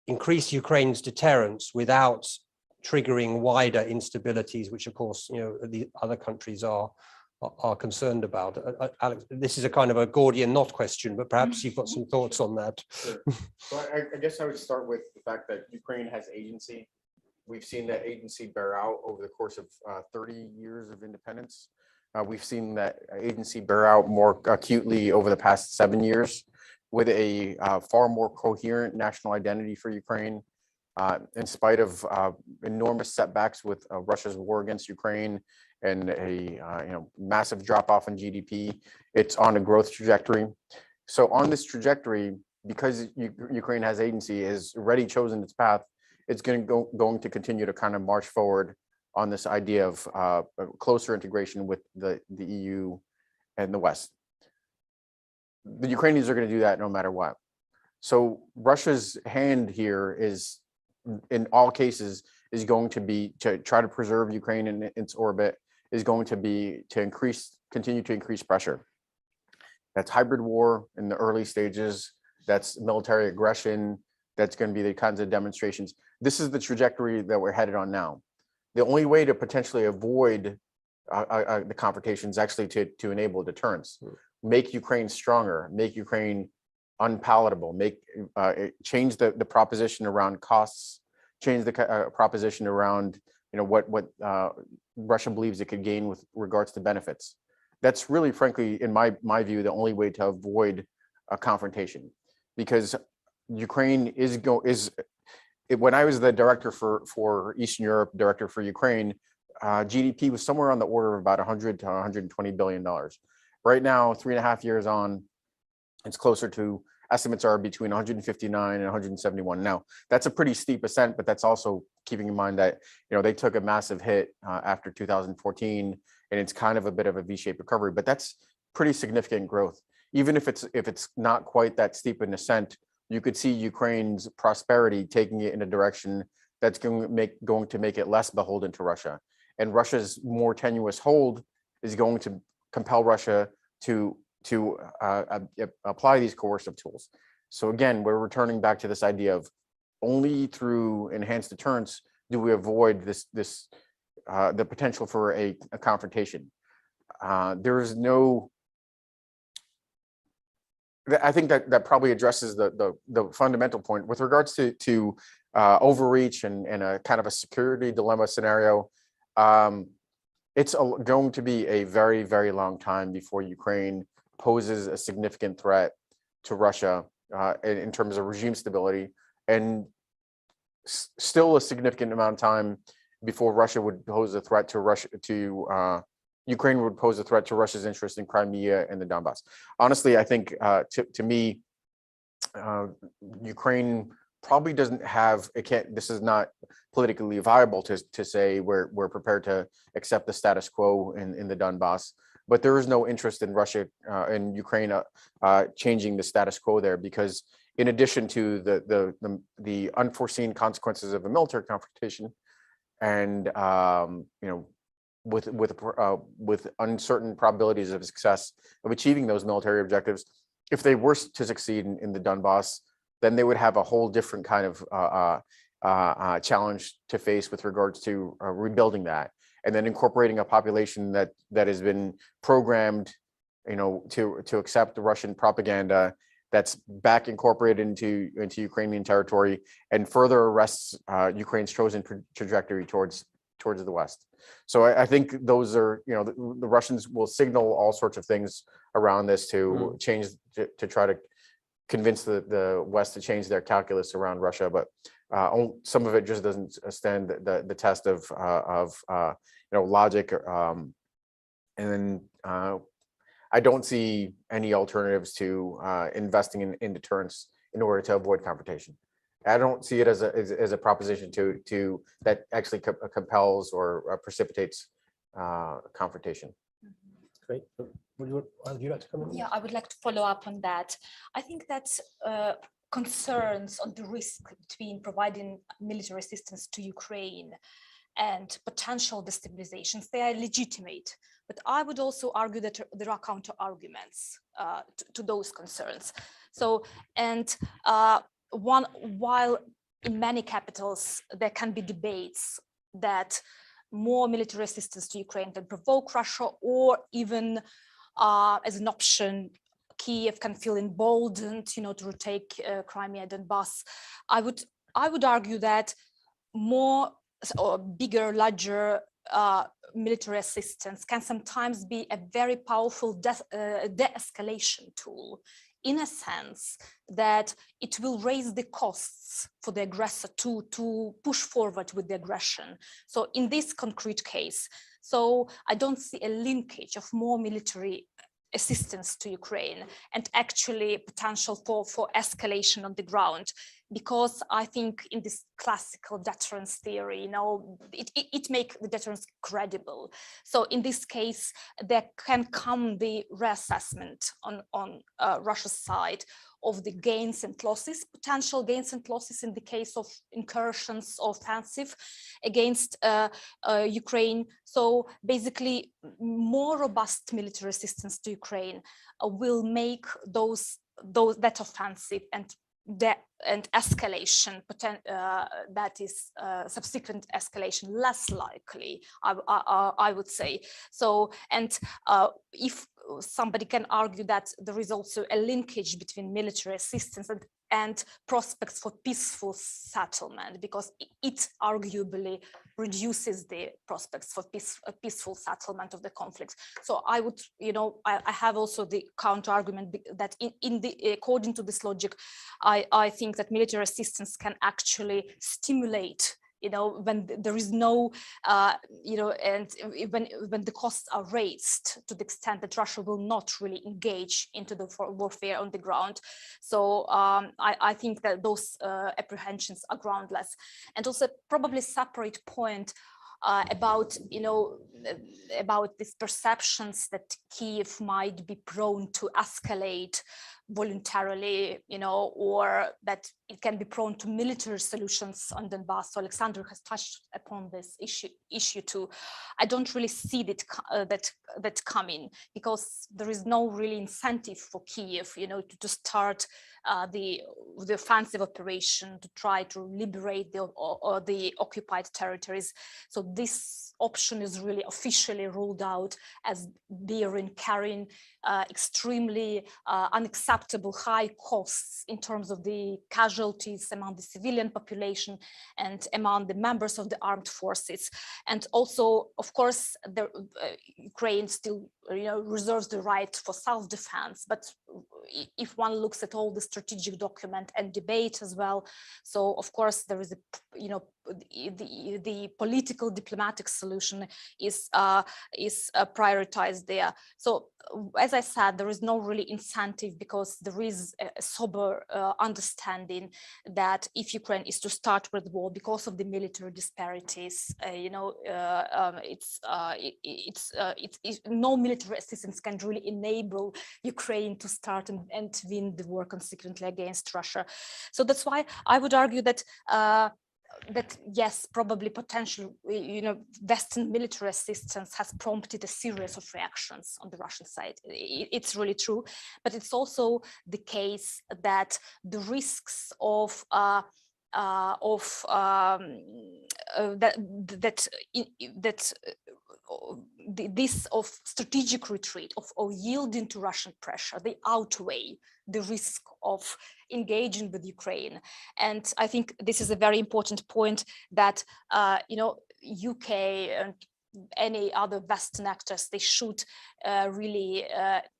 increase Ukraine's deterrence without triggering wider instabilities, which of course the other countries are concerned about? Alex, this is a kind of a Gordian knot question, but perhaps you've got some thoughts on that. Sure. So I guess I would start with the fact that Ukraine has agency. We've seen that agency bear out over the course of 30 years of independence. We've seen that agency bear out more acutely over the past 7 years with a far more coherent national identity for Ukraine. In spite of enormous setbacks with Russia's war against Ukraine and a massive drop off in GDP, it's on a growth trajectory. So on this trajectory, because Ukraine has agency, has already chosen its path, it's going to continue to kind of march forward on this idea of closer integration with the EU and the West. The Ukrainians are going to do that no matter what. So Russia's hand here is, in all cases, is going to be to try to preserve Ukraine in its orbit, is going to be to continue to increase pressure. That's hybrid war in the early stages. That's military aggression. That's going to be the kinds of demonstrations. This is the trajectory that we're headed on now. The only way to potentially avoid the confrontations actually to enable deterrence, make Ukraine stronger, make Ukraine unpalatable, change the proposition around costs, change the proposition around what Russia believes it could gain with regards to benefits. That's really, frankly, in my view, the only way to avoid a confrontation, because Ukraine when I was the director for Eastern Europe, director for Ukraine, GDP was somewhere on the order of about $100 to $120 billion. Right now, 3.5 years on, it's closer to, estimates are between 159 and 171. Now, that's a pretty steep ascent, but that's also keeping in mind that they took a massive hit after 2014, and it's kind of a bit of a V-shaped recovery. But that's pretty significant growth. Even if it's not quite that steep an ascent, you could see Ukraine's prosperity taking it in a direction that's going to make it less beholden to Russia. And Russia's more tenuous hold is going to compel Russia to apply these coercive tools. So again, we're returning back to this idea of only through enhanced deterrence do we avoid the potential for a confrontation. There is no. I think that probably addresses the fundamental point with regards to overreach and a kind of a security dilemma scenario. It's going to be a very, very long time before Ukraine poses a significant threat to Russia in terms of regime stability, and still a significant amount of time before Russia would pose a threat to Ukraine would pose a threat to Russia's interest in Crimea and the Donbass. Honestly, I think to me, Ukraine probably doesn't have, this is not politically viable to say we're prepared to accept the status quo in the Donbass, but there is no interest in Russia and Ukraine changing the status quo there, because in addition to the unforeseen consequences of a military confrontation and with uncertain probabilities of success of achieving those military objectives, if they were to succeed in the Donbass, then they would have a whole different kind of challenge to face with regards to rebuilding that, and then incorporating a population that has been programmed, to accept the Russian propaganda, that's back incorporated into Ukrainian territory, and further arrests Ukraine's chosen trajectory towards the West. So I think those are, the Russians will signal all sorts of things around this to change, to try to convince the West to change their calculus around Russia, but some of it just doesn't stand the test of logic. And then I don't see any alternatives to investing in deterrence in order to avoid confrontation. I don't see it as a proposition to that actually compels or precipitates confrontation. Great. Would you like to come in? Yeah, I would like to follow up on that. I think that concerns on the risk between providing military assistance to Ukraine and potential destabilizations, they are legitimate. But I would also argue that there are counter arguments to those concerns. So, and while in many capitals there can be debates that more military assistance to Ukraine can provoke Russia, or even as an option, Kiev can feel emboldened, to retake Crimea, Donbass. I would argue that more or bigger, larger military assistance can sometimes be a very powerful de-escalation tool, in a sense that it will raise the costs for the aggressor to push forward with the aggression. So in this concrete case, I don't see a linkage of more military assistance to Ukraine and actually potential for escalation on the ground. Because I think in this classical deterrence theory, it makes the deterrence credible. So in this case, there can come the reassessment on Russia's side of the gains and losses, potential gains and losses in the case of incursions or offensive against Ukraine. So basically, more robust military assistance to Ukraine will make that offensive and escalation, that is subsequent escalation, less likely, I would say. So, and if somebody can argue that there is also a linkage between military assistance and prospects for peaceful settlement, because it arguably reduces the prospects for peaceful settlement of the conflict. So I would, I have also the counter argument that according to this logic, I think that military assistance can actually stimulate, when there is no, and when the costs are raised to the extent that Russia will not really engage into the warfare on the ground. So I think that those apprehensions are groundless. And also probably separate point about these perceptions that Kyiv might be prone to escalate voluntarily, or that it can be prone to military solutions on Donbass. So Alexander has touched upon this issue too. I don't really see that coming, because there is no really incentive for Kyiv, to start the offensive operation to try to liberate the occupied territories. So this option is really officially ruled out as bearing, carrying extremely unacceptable high costs in terms of the casualties among the civilian population and among the members of the armed forces. And also, of course, Ukraine still reserves the right for self-defense. But if one looks at all the strategic document and debate as well, so of course there is the political diplomatic solution is prioritized there. So as I said, there is no really incentive, because there is a sober understanding that if Ukraine is to start with war because of the military disparities, no military assistance can really enable Ukraine to start and win the war consequently against Russia. So that's why I would argue that yes, probably potential, Western military assistance has prompted a series of reactions on the Russian side. It's really true, but it's also the case that the risks of this of strategic retreat, of yielding to Russian pressure, they outweigh the risk of engaging with Ukraine. And I think this is a very important point that, UK and any other Western actors, they should really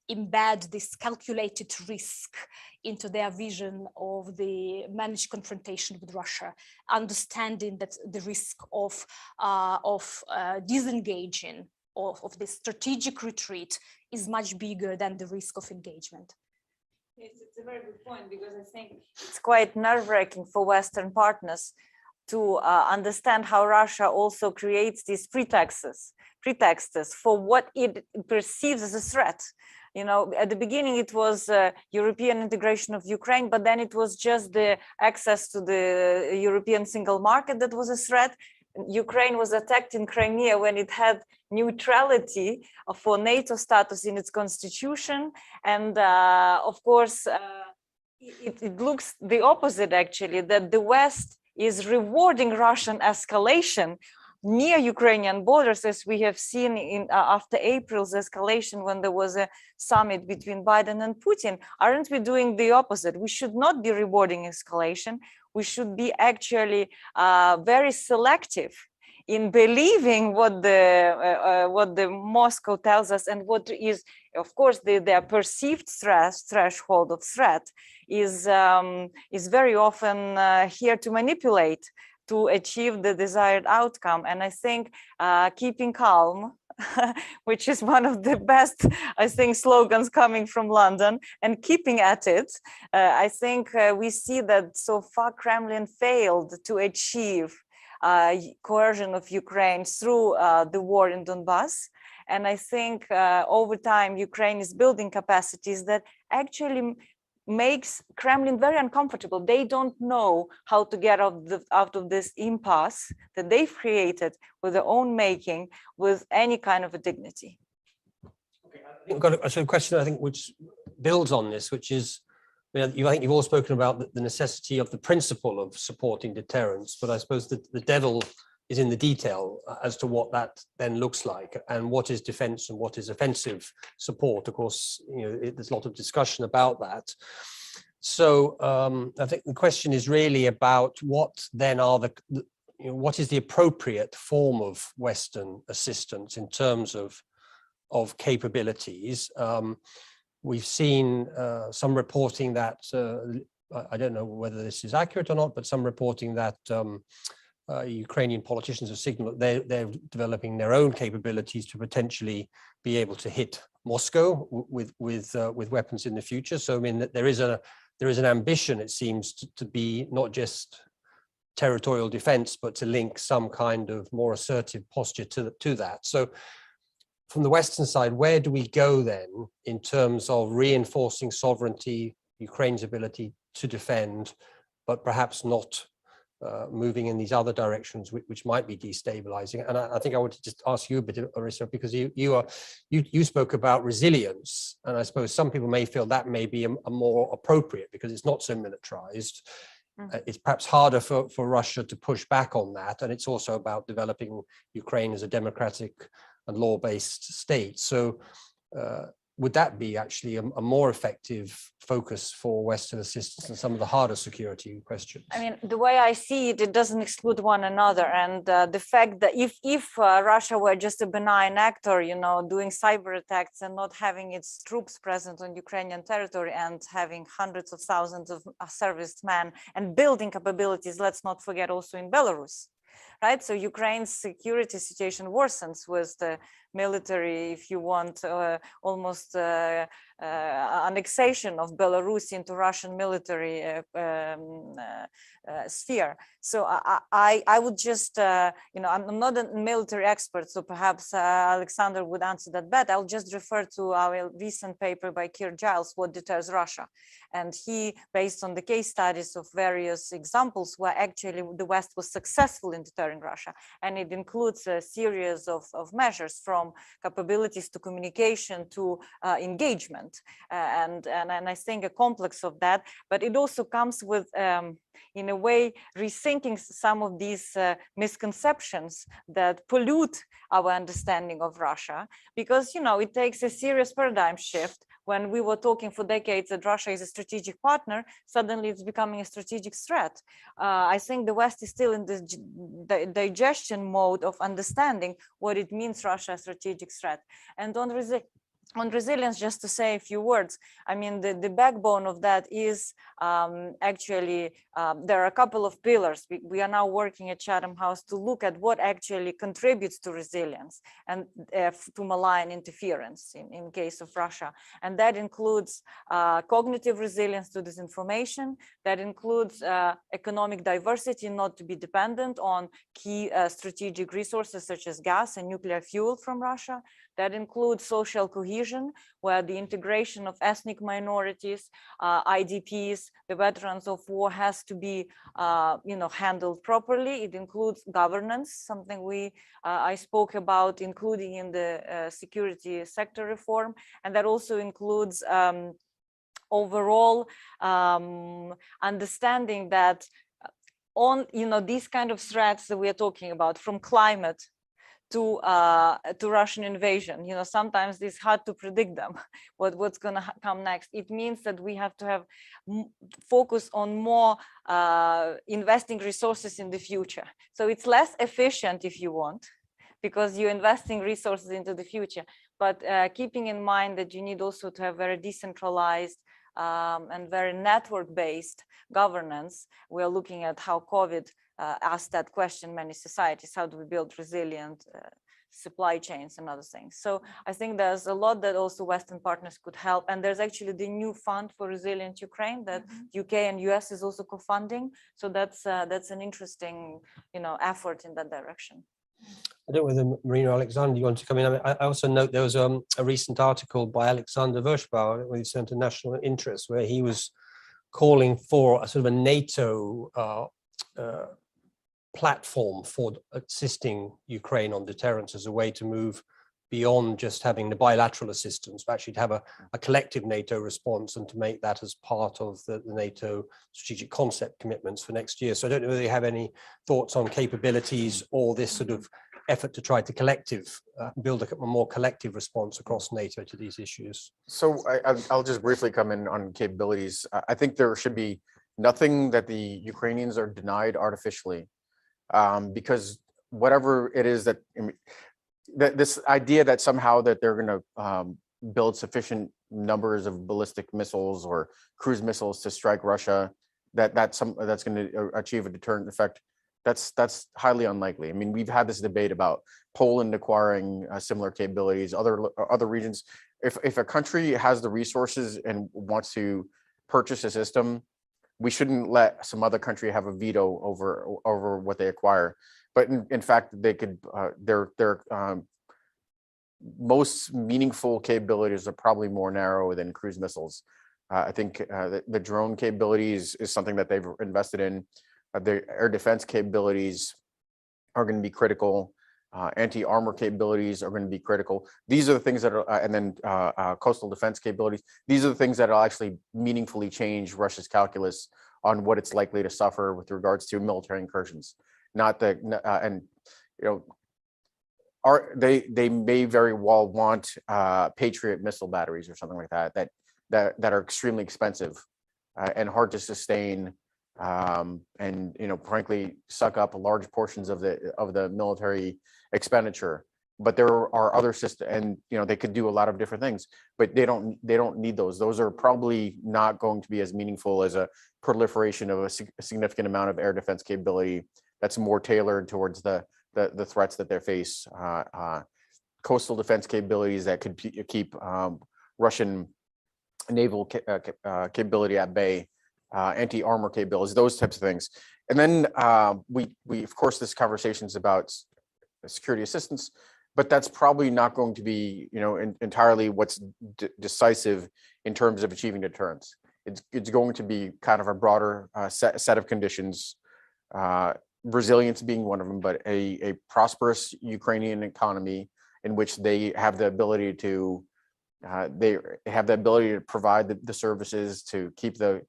embed this calculated risk into their vision of the managed confrontation with Russia, understanding that the risk of disengaging of the strategic retreat is much bigger than the risk of engagement. Yes, it's a very good point, because I think it's quite nerve-wracking for Western partners to understand how Russia also creates these pretexts for what it perceives as a threat. At the beginning, it was European integration of Ukraine, but then it was just the access to the European single market that was a threat. Ukraine was attacked in Crimea when it had neutrality for NATO status in its constitution. And of course, it looks the opposite, actually, that the West is rewarding Russian escalation near Ukrainian borders, as we have seen after April's escalation when there was a summit between Biden and Putin. Aren't we doing the opposite? We should not be rewarding escalation. We should be actually very selective in believing what the Moscow tells us, and what is, of course, their perceived threshold of threat is very often here to manipulate, to achieve the desired outcome. And I think keeping calm which is one of the best, I think, slogans coming from London, and keeping at it. I think we see that so far Kremlin failed to achieve coercion of Ukraine through the war in Donbass. And I think over time, Ukraine is building capacities that actually makes Kremlin very uncomfortable. They don't know how to get out of this impasse that they've created with their own making with any kind of a dignity. Okay, I think we've got a question, I think, which builds on this, which is, I think you've all spoken about the necessity of the principle of supporting deterrence, but I suppose that the devil is in the detail as to what that then looks like and what is defense and what is offensive support. Of course, there's a lot of discussion about that. So I think the question is really about what then are what is the appropriate form of Western assistance in terms of capabilities. We've seen some reporting that, I don't know whether this is accurate or not, but some reporting that Ukrainian politicians have signaled that they're developing their own capabilities to potentially be able to hit Moscow with weapons in the future. So I mean that there is an ambition, it seems, to be not just territorial defense, but to link some kind of more assertive posture to that. So from the Western side, where do we go then in terms of reinforcing sovereignty, Ukraine's ability to defend, but perhaps not moving in these other directions which might be destabilizing? And I think I want to just ask you a bit, Orisa, because you spoke about resilience, and I suppose some people may feel that may be a more appropriate because it's not so militarized. It's perhaps harder for Russia to push back on that, and it's also about developing Ukraine as a democratic and law-based state. So would that be actually a more effective focus for Western assistance than some of the harder security questions? I mean, the way I see it, it doesn't exclude one another. And the fact that if Russia were just a benign actor, doing cyber attacks and not having its troops present on Ukrainian territory and having hundreds of thousands of servicemen and building capabilities, let's not forget also in Belarus. Right, so Ukraine's security situation worsens with the military, if you want, almost annexation of Belarus into Russian military sphere. So I would just, I'm not a military expert, so perhaps Alexander would answer that better. I'll just refer to our recent paper by Keir Giles, What Deters Russia? And he, based on the case studies of various examples where actually the West was successful in deterring Russia. And it includes a series of measures from capabilities to communication to engagement. And I think a complex of that, but it also comes with, in a way, rethinking some of these misconceptions that pollute our understanding of Russia, because, it takes a serious paradigm shift. When we were talking for decades that Russia is a strategic partner, suddenly it's becoming a strategic threat. I think the West is still in this digestion mode of understanding what it means, Russia, a strategic threat. And on resilience, just to say a few words, I mean, the backbone of that is actually, there are a couple of pillars. We are now working at Chatham House to look at what actually contributes to resilience and to malign interference in case of Russia. And that includes cognitive resilience to disinformation. That includes economic diversity, not to be dependent on key strategic resources such as gas and nuclear fuel from Russia. That includes social cohesion, where the integration of ethnic minorities, IDPs, the veterans of war has to be, handled properly. It includes governance, something I spoke about, including in the security sector reform, and that also includes overall understanding that on these kind of threats that we are talking about, from climate to Russian invasion, sometimes it's hard to predict them, what's going to come next. It means that we have to have focus on more investing resources in the future. So it's less efficient, if you want, because you're investing resources into the future, but keeping in mind that you need also to have very decentralized and very network-based governance. We're looking at how COVID asked that question, many societies, how do we build resilient supply chains and other things. So I think there's a lot that also Western partners could help. And there's actually the new fund for resilient Ukraine that UK and US is also co-funding. So that's an interesting, effort in that direction. I don't know whether Marina or Alexander, you want to come in. I mean, I also note there was a recent article by Alexander Vershbauer with his International Interest, where he was calling for a sort of a NATO platform for assisting Ukraine on deterrence as a way to move beyond just having the bilateral assistance, but actually to have a collective NATO response and to make that as part of the NATO strategic concept commitments for next year. So I don't know whether you have any thoughts on capabilities or this sort of effort to try to build a more collective response across NATO to these issues. So I'll just briefly come in on capabilities. I think there should be nothing that the Ukrainians are denied artificially, because whatever it is that this idea that somehow that they're going to build sufficient numbers of ballistic missiles or cruise missiles to strike Russia, that's going to achieve a deterrent effect, that's highly unlikely. I mean, we've had this debate about Poland acquiring similar capabilities, other regions. If a country has the resources and wants to purchase a system, we shouldn't let some other country have a veto over what they acquire. But in fact, they could. Their most meaningful capabilities are probably more narrow than cruise missiles. I think the drone capabilities is something that they've invested in. The air defense capabilities are going to be critical. Anti-armor capabilities are going to be critical. These are the things that are, and then coastal defense capabilities. These are the things that will actually meaningfully change Russia's calculus on what it's likely to suffer with regards to military incursions. Not that, and they may very well want Patriot missile batteries or something like that are extremely expensive and hard to sustain, and frankly suck up large portions of the military expenditure. But there are other systems, and they could do a lot of different things, but they don't need those. Those are probably not going to be as meaningful as a proliferation of a significant amount of air defense capability that's more tailored towards the threats that they face. Coastal defense capabilities that could keep Russian naval capability at bay, anti-armor capabilities, those types of things. And then we of course, this conversation is about security assistance, but that's probably not going to be entirely what's decisive in terms of achieving deterrence. It's going to be kind of a broader set of conditions, resilience being one of them, but a prosperous Ukrainian economy in which they have the ability to provide the services to keep the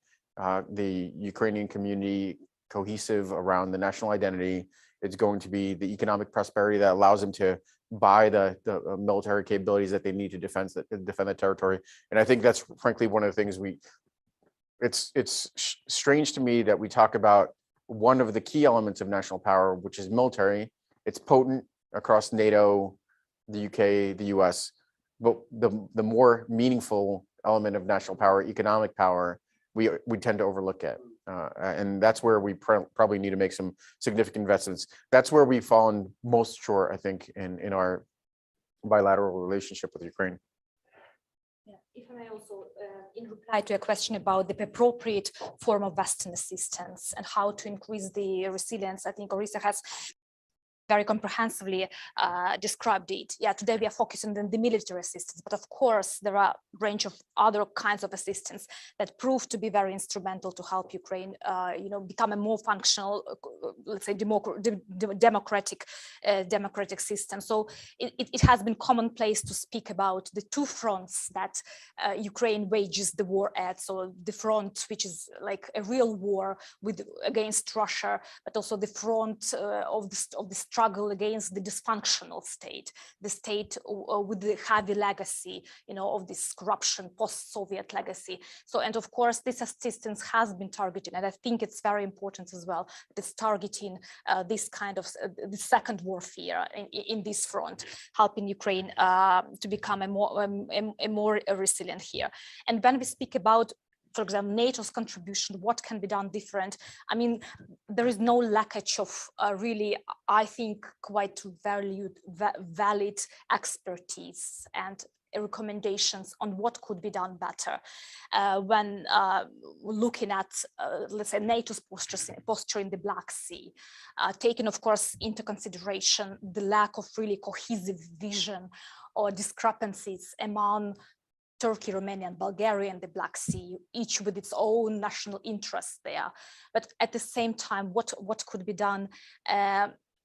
Ukrainian community cohesive around the national identity. It's going to be the economic prosperity that allows them to buy the military capabilities that they need to defend the territory. And I think that's frankly one of the things it's strange to me that we talk about one of the key elements of national power, which is military. It's potent across NATO, the UK, the US, but the more meaningful element of national power, economic power, we tend to overlook it. And that's where we probably need to make some significant investments. That's where we've fallen most short, I think, in our bilateral relationship with Ukraine. Yeah, if I may also, in reply to a question about the appropriate form of Western assistance and how to increase the resilience, I think Orisa has very comprehensively described it. Yeah, today we are focusing on the military assistance, but of course there are a range of other kinds of assistance that prove to be very instrumental to help Ukraine, become a more functional, let's say, democratic system. So it has been commonplace to speak about the two fronts that Ukraine wages the war at. So the front, which is like a real war against Russia, but also the front of the struggle against the dysfunctional state, the state with the heavy legacy, of this corruption, post-Soviet legacy. So, and of course, this assistance has been targeted, and I think it's very important as well. It's targeting this kind of the second warfare in this front, helping Ukraine to become a more resilient here. And when we speak about for example, NATO's contribution, what can be done different. I mean, there is no lackage of really, I think, quite valid expertise and recommendations on what could be done better when looking at, let's say, NATO's posture in the Black Sea, taking, of course, into consideration the lack of really cohesive vision or discrepancies among Turkey, Romania, and Bulgaria and the Black Sea, each with its own national interests there. But at the same time, what could be done,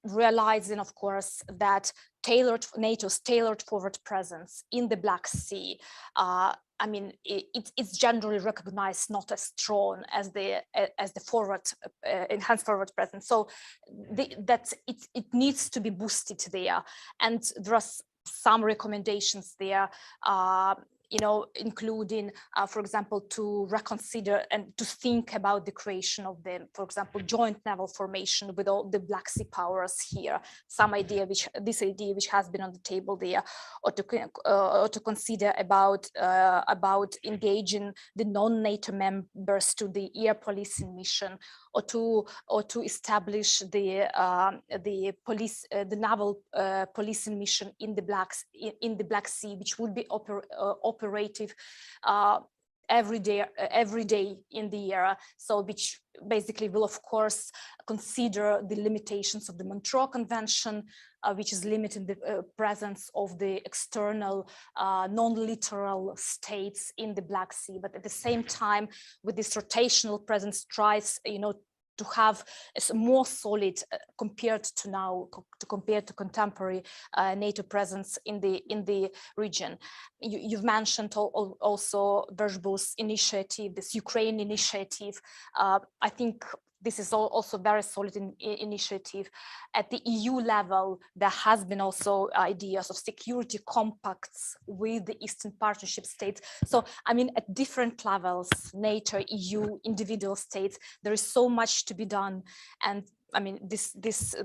realizing, of course, that NATO's tailored forward presence in the Black Sea, I mean, it's generally recognized not as strong as the enhanced forward presence. So it needs to be boosted there, and there are some recommendations there, you know, including, for example, to reconsider and to think about the creation of the, for example, joint naval formation with all the Black Sea powers here. This idea which has been on the table there, or to consider about engaging the non-NATO members to the air policing mission, or to establish the naval policing mission in the Black Sea, which would be operative every day in the year. So which basically will, of course, consider the limitations of the Montreux Convention, which is limiting the presence of the external non-littoral states in the Black Sea. But at the same time, with this rotational presence, tries, you know, to have a more solid compared to contemporary NATO presence in the region. You've mentioned also Verzbul's initiative, this Ukraine initiative. I think this is also very solid initiative. At the EU level, there has been also ideas of security compacts with the Eastern Partnership states. So, I mean, at different levels, NATO, EU, individual states, there is so much to be done. And I mean, this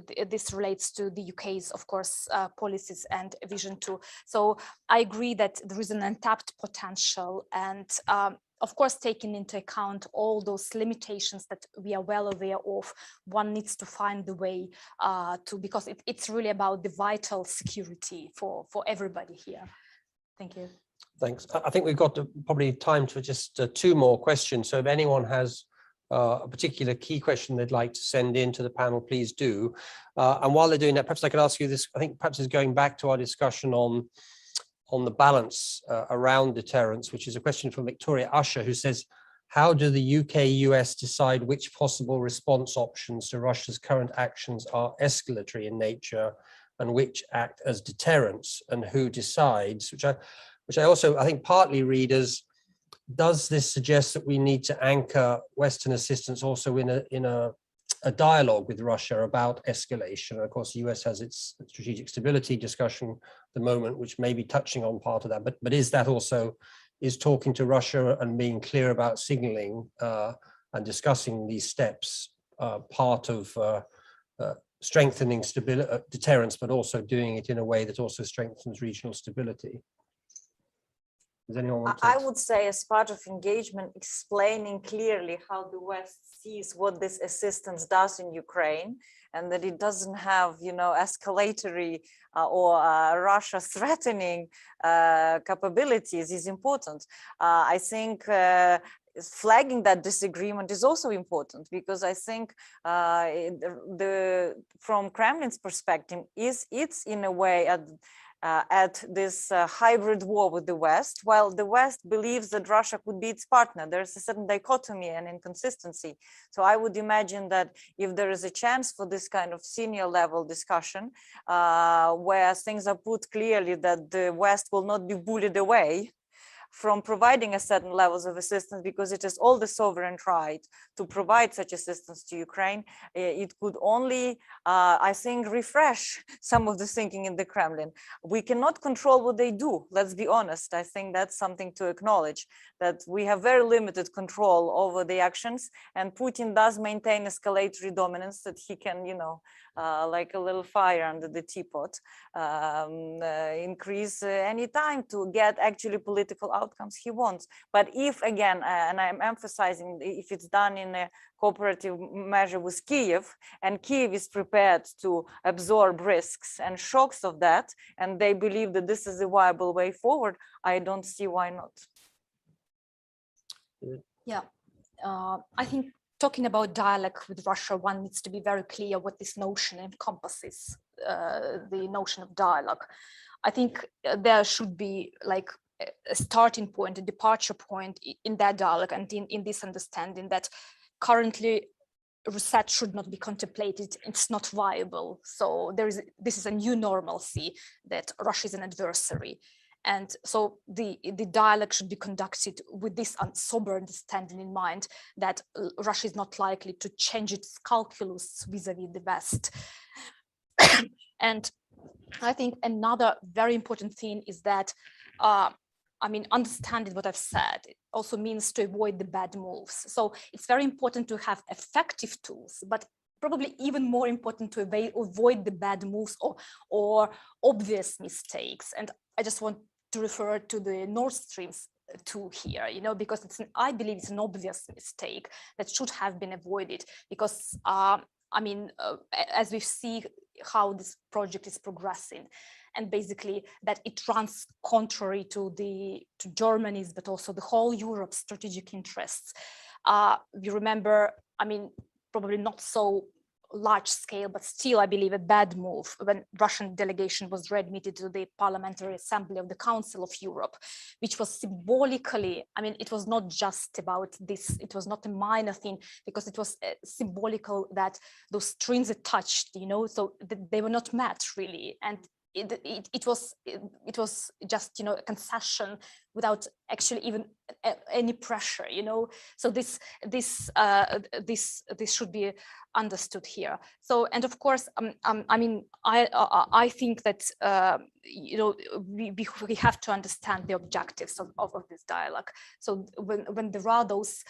relates to the UK's, of course, policies and vision too. So I agree that there is an untapped potential, and of course, taking into account all those limitations that we are well aware of, one needs to find the way because it's really about the vital security for everybody here. Thank you. Thanks. I think we've got probably time for just 2 more questions. So if anyone has a particular key question they'd like to send in to the panel, please do. And while they're doing that, perhaps I could ask you this, I think perhaps is going back to our discussion on the balance around deterrence, which is a question from Victoria Usher, who says, how do the UK-US decide which possible response options to Russia's current actions are escalatory in nature and which act as deterrence, and who decides, which I also, I think, partly read as, does this suggest that we need to anchor Western assistance also in a dialogue with Russia about escalation? Of course, the US has its strategic stability discussion at the moment, which may be touching on part of that. But is that also, is talking to Russia and being clear about signaling and discussing these steps part of strengthening deterrence, but also doing it in a way that also strengthens regional stability? Does anyone want to? I would say, as part of engagement, explaining clearly how the West sees what this assistance does in Ukraine, and that it doesn't have, you know, escalatory or Russia threatening capabilities is important. I think flagging that disagreement is also important, because I think from Kremlin's perspective, it's in a way at this hybrid war with the West, while the West believes that Russia could be its partner. There's a certain dichotomy and inconsistency. So I would imagine that if there is a chance for this kind of senior level discussion, where things are put clearly that the West will not be bullied away from providing a certain levels of assistance, because it is all the sovereign right to provide such assistance to Ukraine, it could only, I think, refresh some of the thinking in the Kremlin. We cannot control what they do, let's be honest. I think that's something to acknowledge, that we have very limited control over the actions, and Putin does maintain escalatory dominance that he can, you know, like a little fire under the teapot, increase any time to get actually political outcomes he wants. But if, again, and I'm emphasizing, if it's done in a cooperative measure with Kiev, and Kiev is prepared to absorb risks and shocks of that, and they believe that this is a viable way forward, I don't see why not. Yeah, I think talking about dialogue with Russia, one needs to be very clear what this notion encompasses, the notion of dialogue. I think there should be like a starting point, a departure point in that dialogue and in this understanding that currently reset should not be contemplated, it's not viable. So this is a new normalcy that Russia is an adversary. And so the dialogue should be conducted with this sober understanding in mind that Russia is not likely to change its calculus vis-a-vis the West. And I think another very important thing is that, I mean, understanding what I've said, it also means to avoid the bad moves. So it's very important to have effective tools, but probably even more important to avoid the bad moves or obvious mistakes. And I just want to refer to the Nord Stream 2 here, you know, because I believe it's an obvious mistake that should have been avoided because, I mean, as we see how this project is progressing, and basically that it runs contrary to Germany's, but also the whole Europe's strategic interests. You remember, I mean, probably not so large scale, but still, I believe, a bad move when Russian delegation was readmitted to the Parliamentary Assembly of the Council of Europe, which was symbolically, I mean, it was not just about this, it was not a minor thing, because it was symbolical that those strings are touched, you know, so they were not met really. And it was just, you know, a concession without actually even any pressure, you know. So this should be understood here. So, and of course, I mean, I think that you know, we have to understand the objectives of this dialogue. So when there are those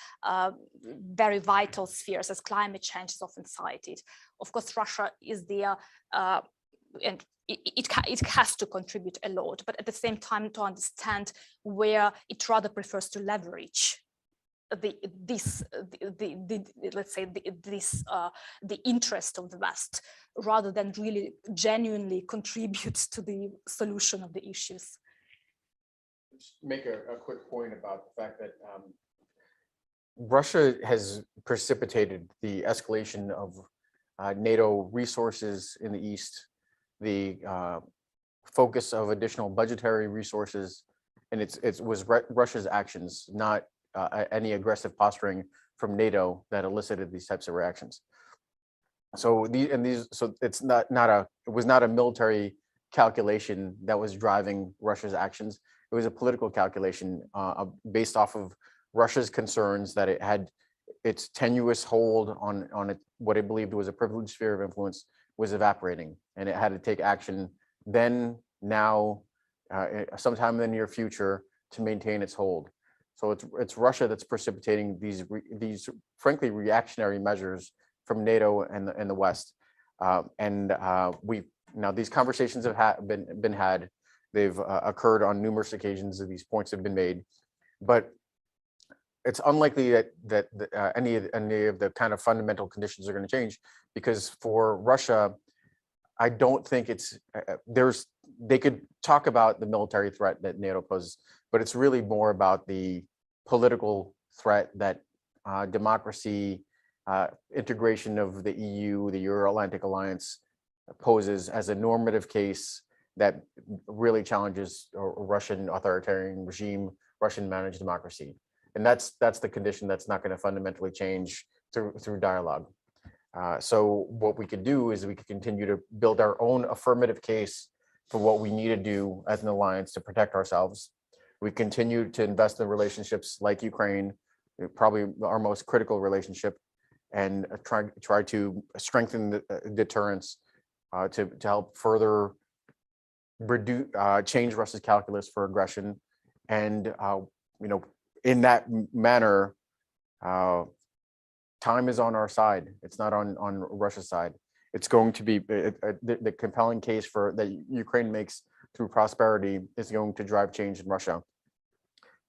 very vital spheres, as climate change is often cited, of course, Russia is there, and it has to contribute a lot, but at the same time to understand where it rather prefers to leverage the interest of the West rather than really genuinely contribute to the solution of the issues. Just make a quick point about the fact that Russia has precipitated the escalation of NATO resources in the East, the focus of additional budgetary resources, and it was Russia's actions, not any aggressive posturing from NATO, that elicited these types of reactions. So it's it was not a military calculation that was driving Russia's actions. It was a political calculation based off of Russia's concerns that it had its tenuous hold on what it believed was a privileged sphere of influence was evaporating, and it had to take action then, now, sometime in the near future to maintain its hold. So it's Russia that's precipitating these frankly reactionary measures from NATO and the West. Now these conversations have been had. They've occurred on numerous occasions. These points have been made, but it's unlikely that any of the kind of fundamental conditions are going to change, because for Russia, I don't think it's they could talk about the military threat that NATO poses, but it's really more about the political threat that democracy, integration of the EU, the Euro-Atlantic Alliance poses as a normative case that really challenges a Russian authoritarian regime, Russian managed democracy. And that's the condition that's not going to fundamentally change through dialogue. So what we could do is we could continue to build our own affirmative case for what we need to do as an alliance to protect ourselves. We continue to invest in relationships like Ukraine, probably our most critical relationship, and try to strengthen the deterrence to help further reduce change Russia's calculus for aggression, and you know, in that manner, time is on our side. It's not on Russia's side. It's going to be the compelling case that Ukraine makes through prosperity is going to drive change in Russia.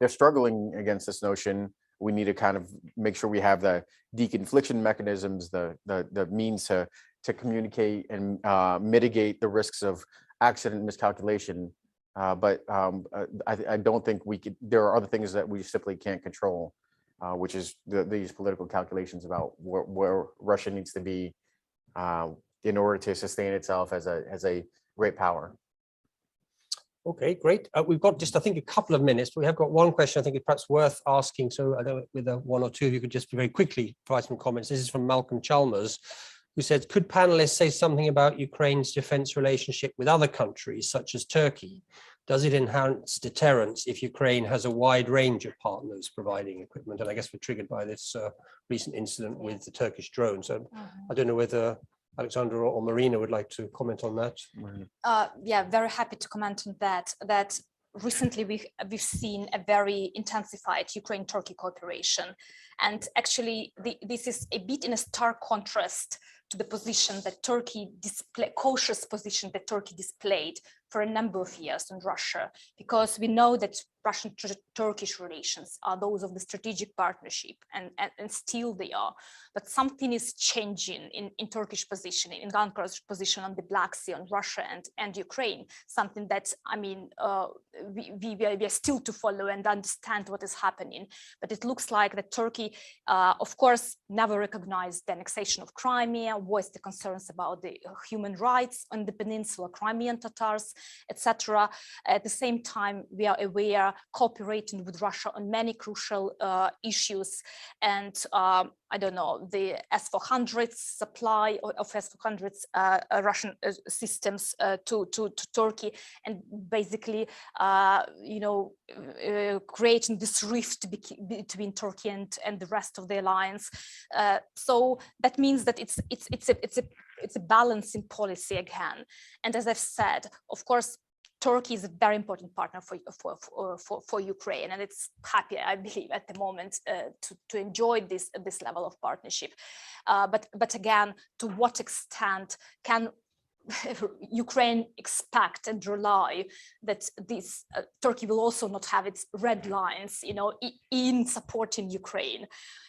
they're struggling against this notion. We need to kind of make sure we have the deconfliction mechanisms, the means to communicate and mitigate the risks of accident miscalculation. But I don't think we could. There are other things that we simply can't control, which is these political calculations about where Russia needs to be in order to sustain itself as a great power. Okay, great. We've got just, I think, a couple of minutes, but we have got one question I think is perhaps worth asking. So I know with one or two of you could just very quickly provide some comments. This is from Malcolm Chalmers, who said, could panelists say something about Ukraine's defense relationship with other countries, such as Turkey? Does it enhance deterrence if Ukraine has a wide range of partners providing equipment? And I guess we're triggered by this recent incident with the Turkish drone. So I don't know whether Alexandra or Marina would like to comment on that. Yeah, very happy to comment on that. That recently we've seen a very intensified Ukraine-Turkey cooperation, and actually this is a bit in a stark contrast to the position that cautious position that Turkey displayed for a number of years in Russia, because we know that Russian-Turkish relations are those of the strategic partnership, and still they are. But something is changing in Turkish position, in Ankar's position on the Black Sea, on Russia and Ukraine, something that, I mean, we are still to follow and understand what is happening. But it looks like that Turkey, of course, never recognized the annexation of Crimea, voiced the concerns about the human rights on the peninsula, Crimean Tatars, etc. At the same time, we are aware, cooperating with Russia on many crucial issues, and I don't know, the S-400 supply of S-400 Russian systems to Turkey, and basically, you know, creating this rift between Turkey and the rest of the alliance. So that means that it's a balancing policy again. And as I've said, of course, Turkey is a very important partner for Ukraine, and it's happy, I believe, at the moment to enjoy this level of partnership. But again, to what extent can Ukraine expect and rely that this Turkey will also not have its red lines, you know, in supporting Ukraine,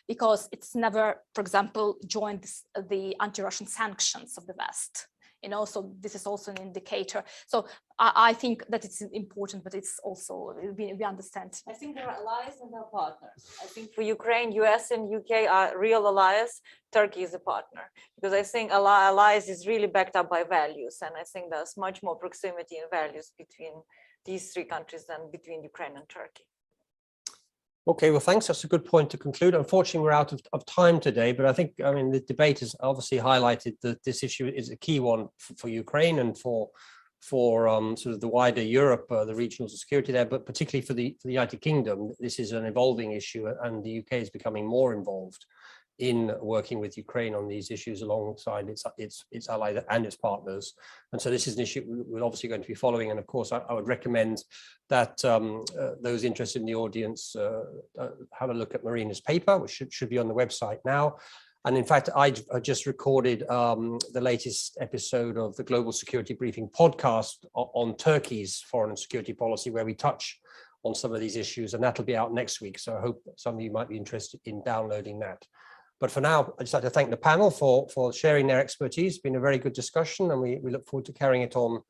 because it's never, for example, joined the anti-Russian sanctions of the West. You know, so this is also an indicator. So I think that it's important, but it's also, we understand. I think there are allies and there are partners. I think for Ukraine, US and UK are real allies. Turkey is a partner, because I think allies is really backed up by values. And I think there's much more proximity in values between these three countries than between Ukraine and Turkey. Okay, well, thanks. That's a good point to conclude. Unfortunately, we're out of time today, but I think, I mean, the debate has obviously highlighted that this issue is a key one for Ukraine and for sort of the wider Europe, the regional security there, but particularly for the United Kingdom. This is an evolving issue, and the UK is becoming more involved in working with Ukraine on these issues alongside its allies and its partners. And so this is an issue we're obviously going to be following. And of course, I would recommend that those interested in the audience have a look at Marina's paper, which should be on the website now. And in fact, I just recorded the latest episode of the Global Security Briefing podcast on Turkey's foreign and security policy, where we touch on some of these issues, and that'll be out next week. So I hope some of you might be interested in downloading that. But for now, I'd just like to thank the panel for sharing their expertise. It's been a very good discussion, and we look forward to carrying it on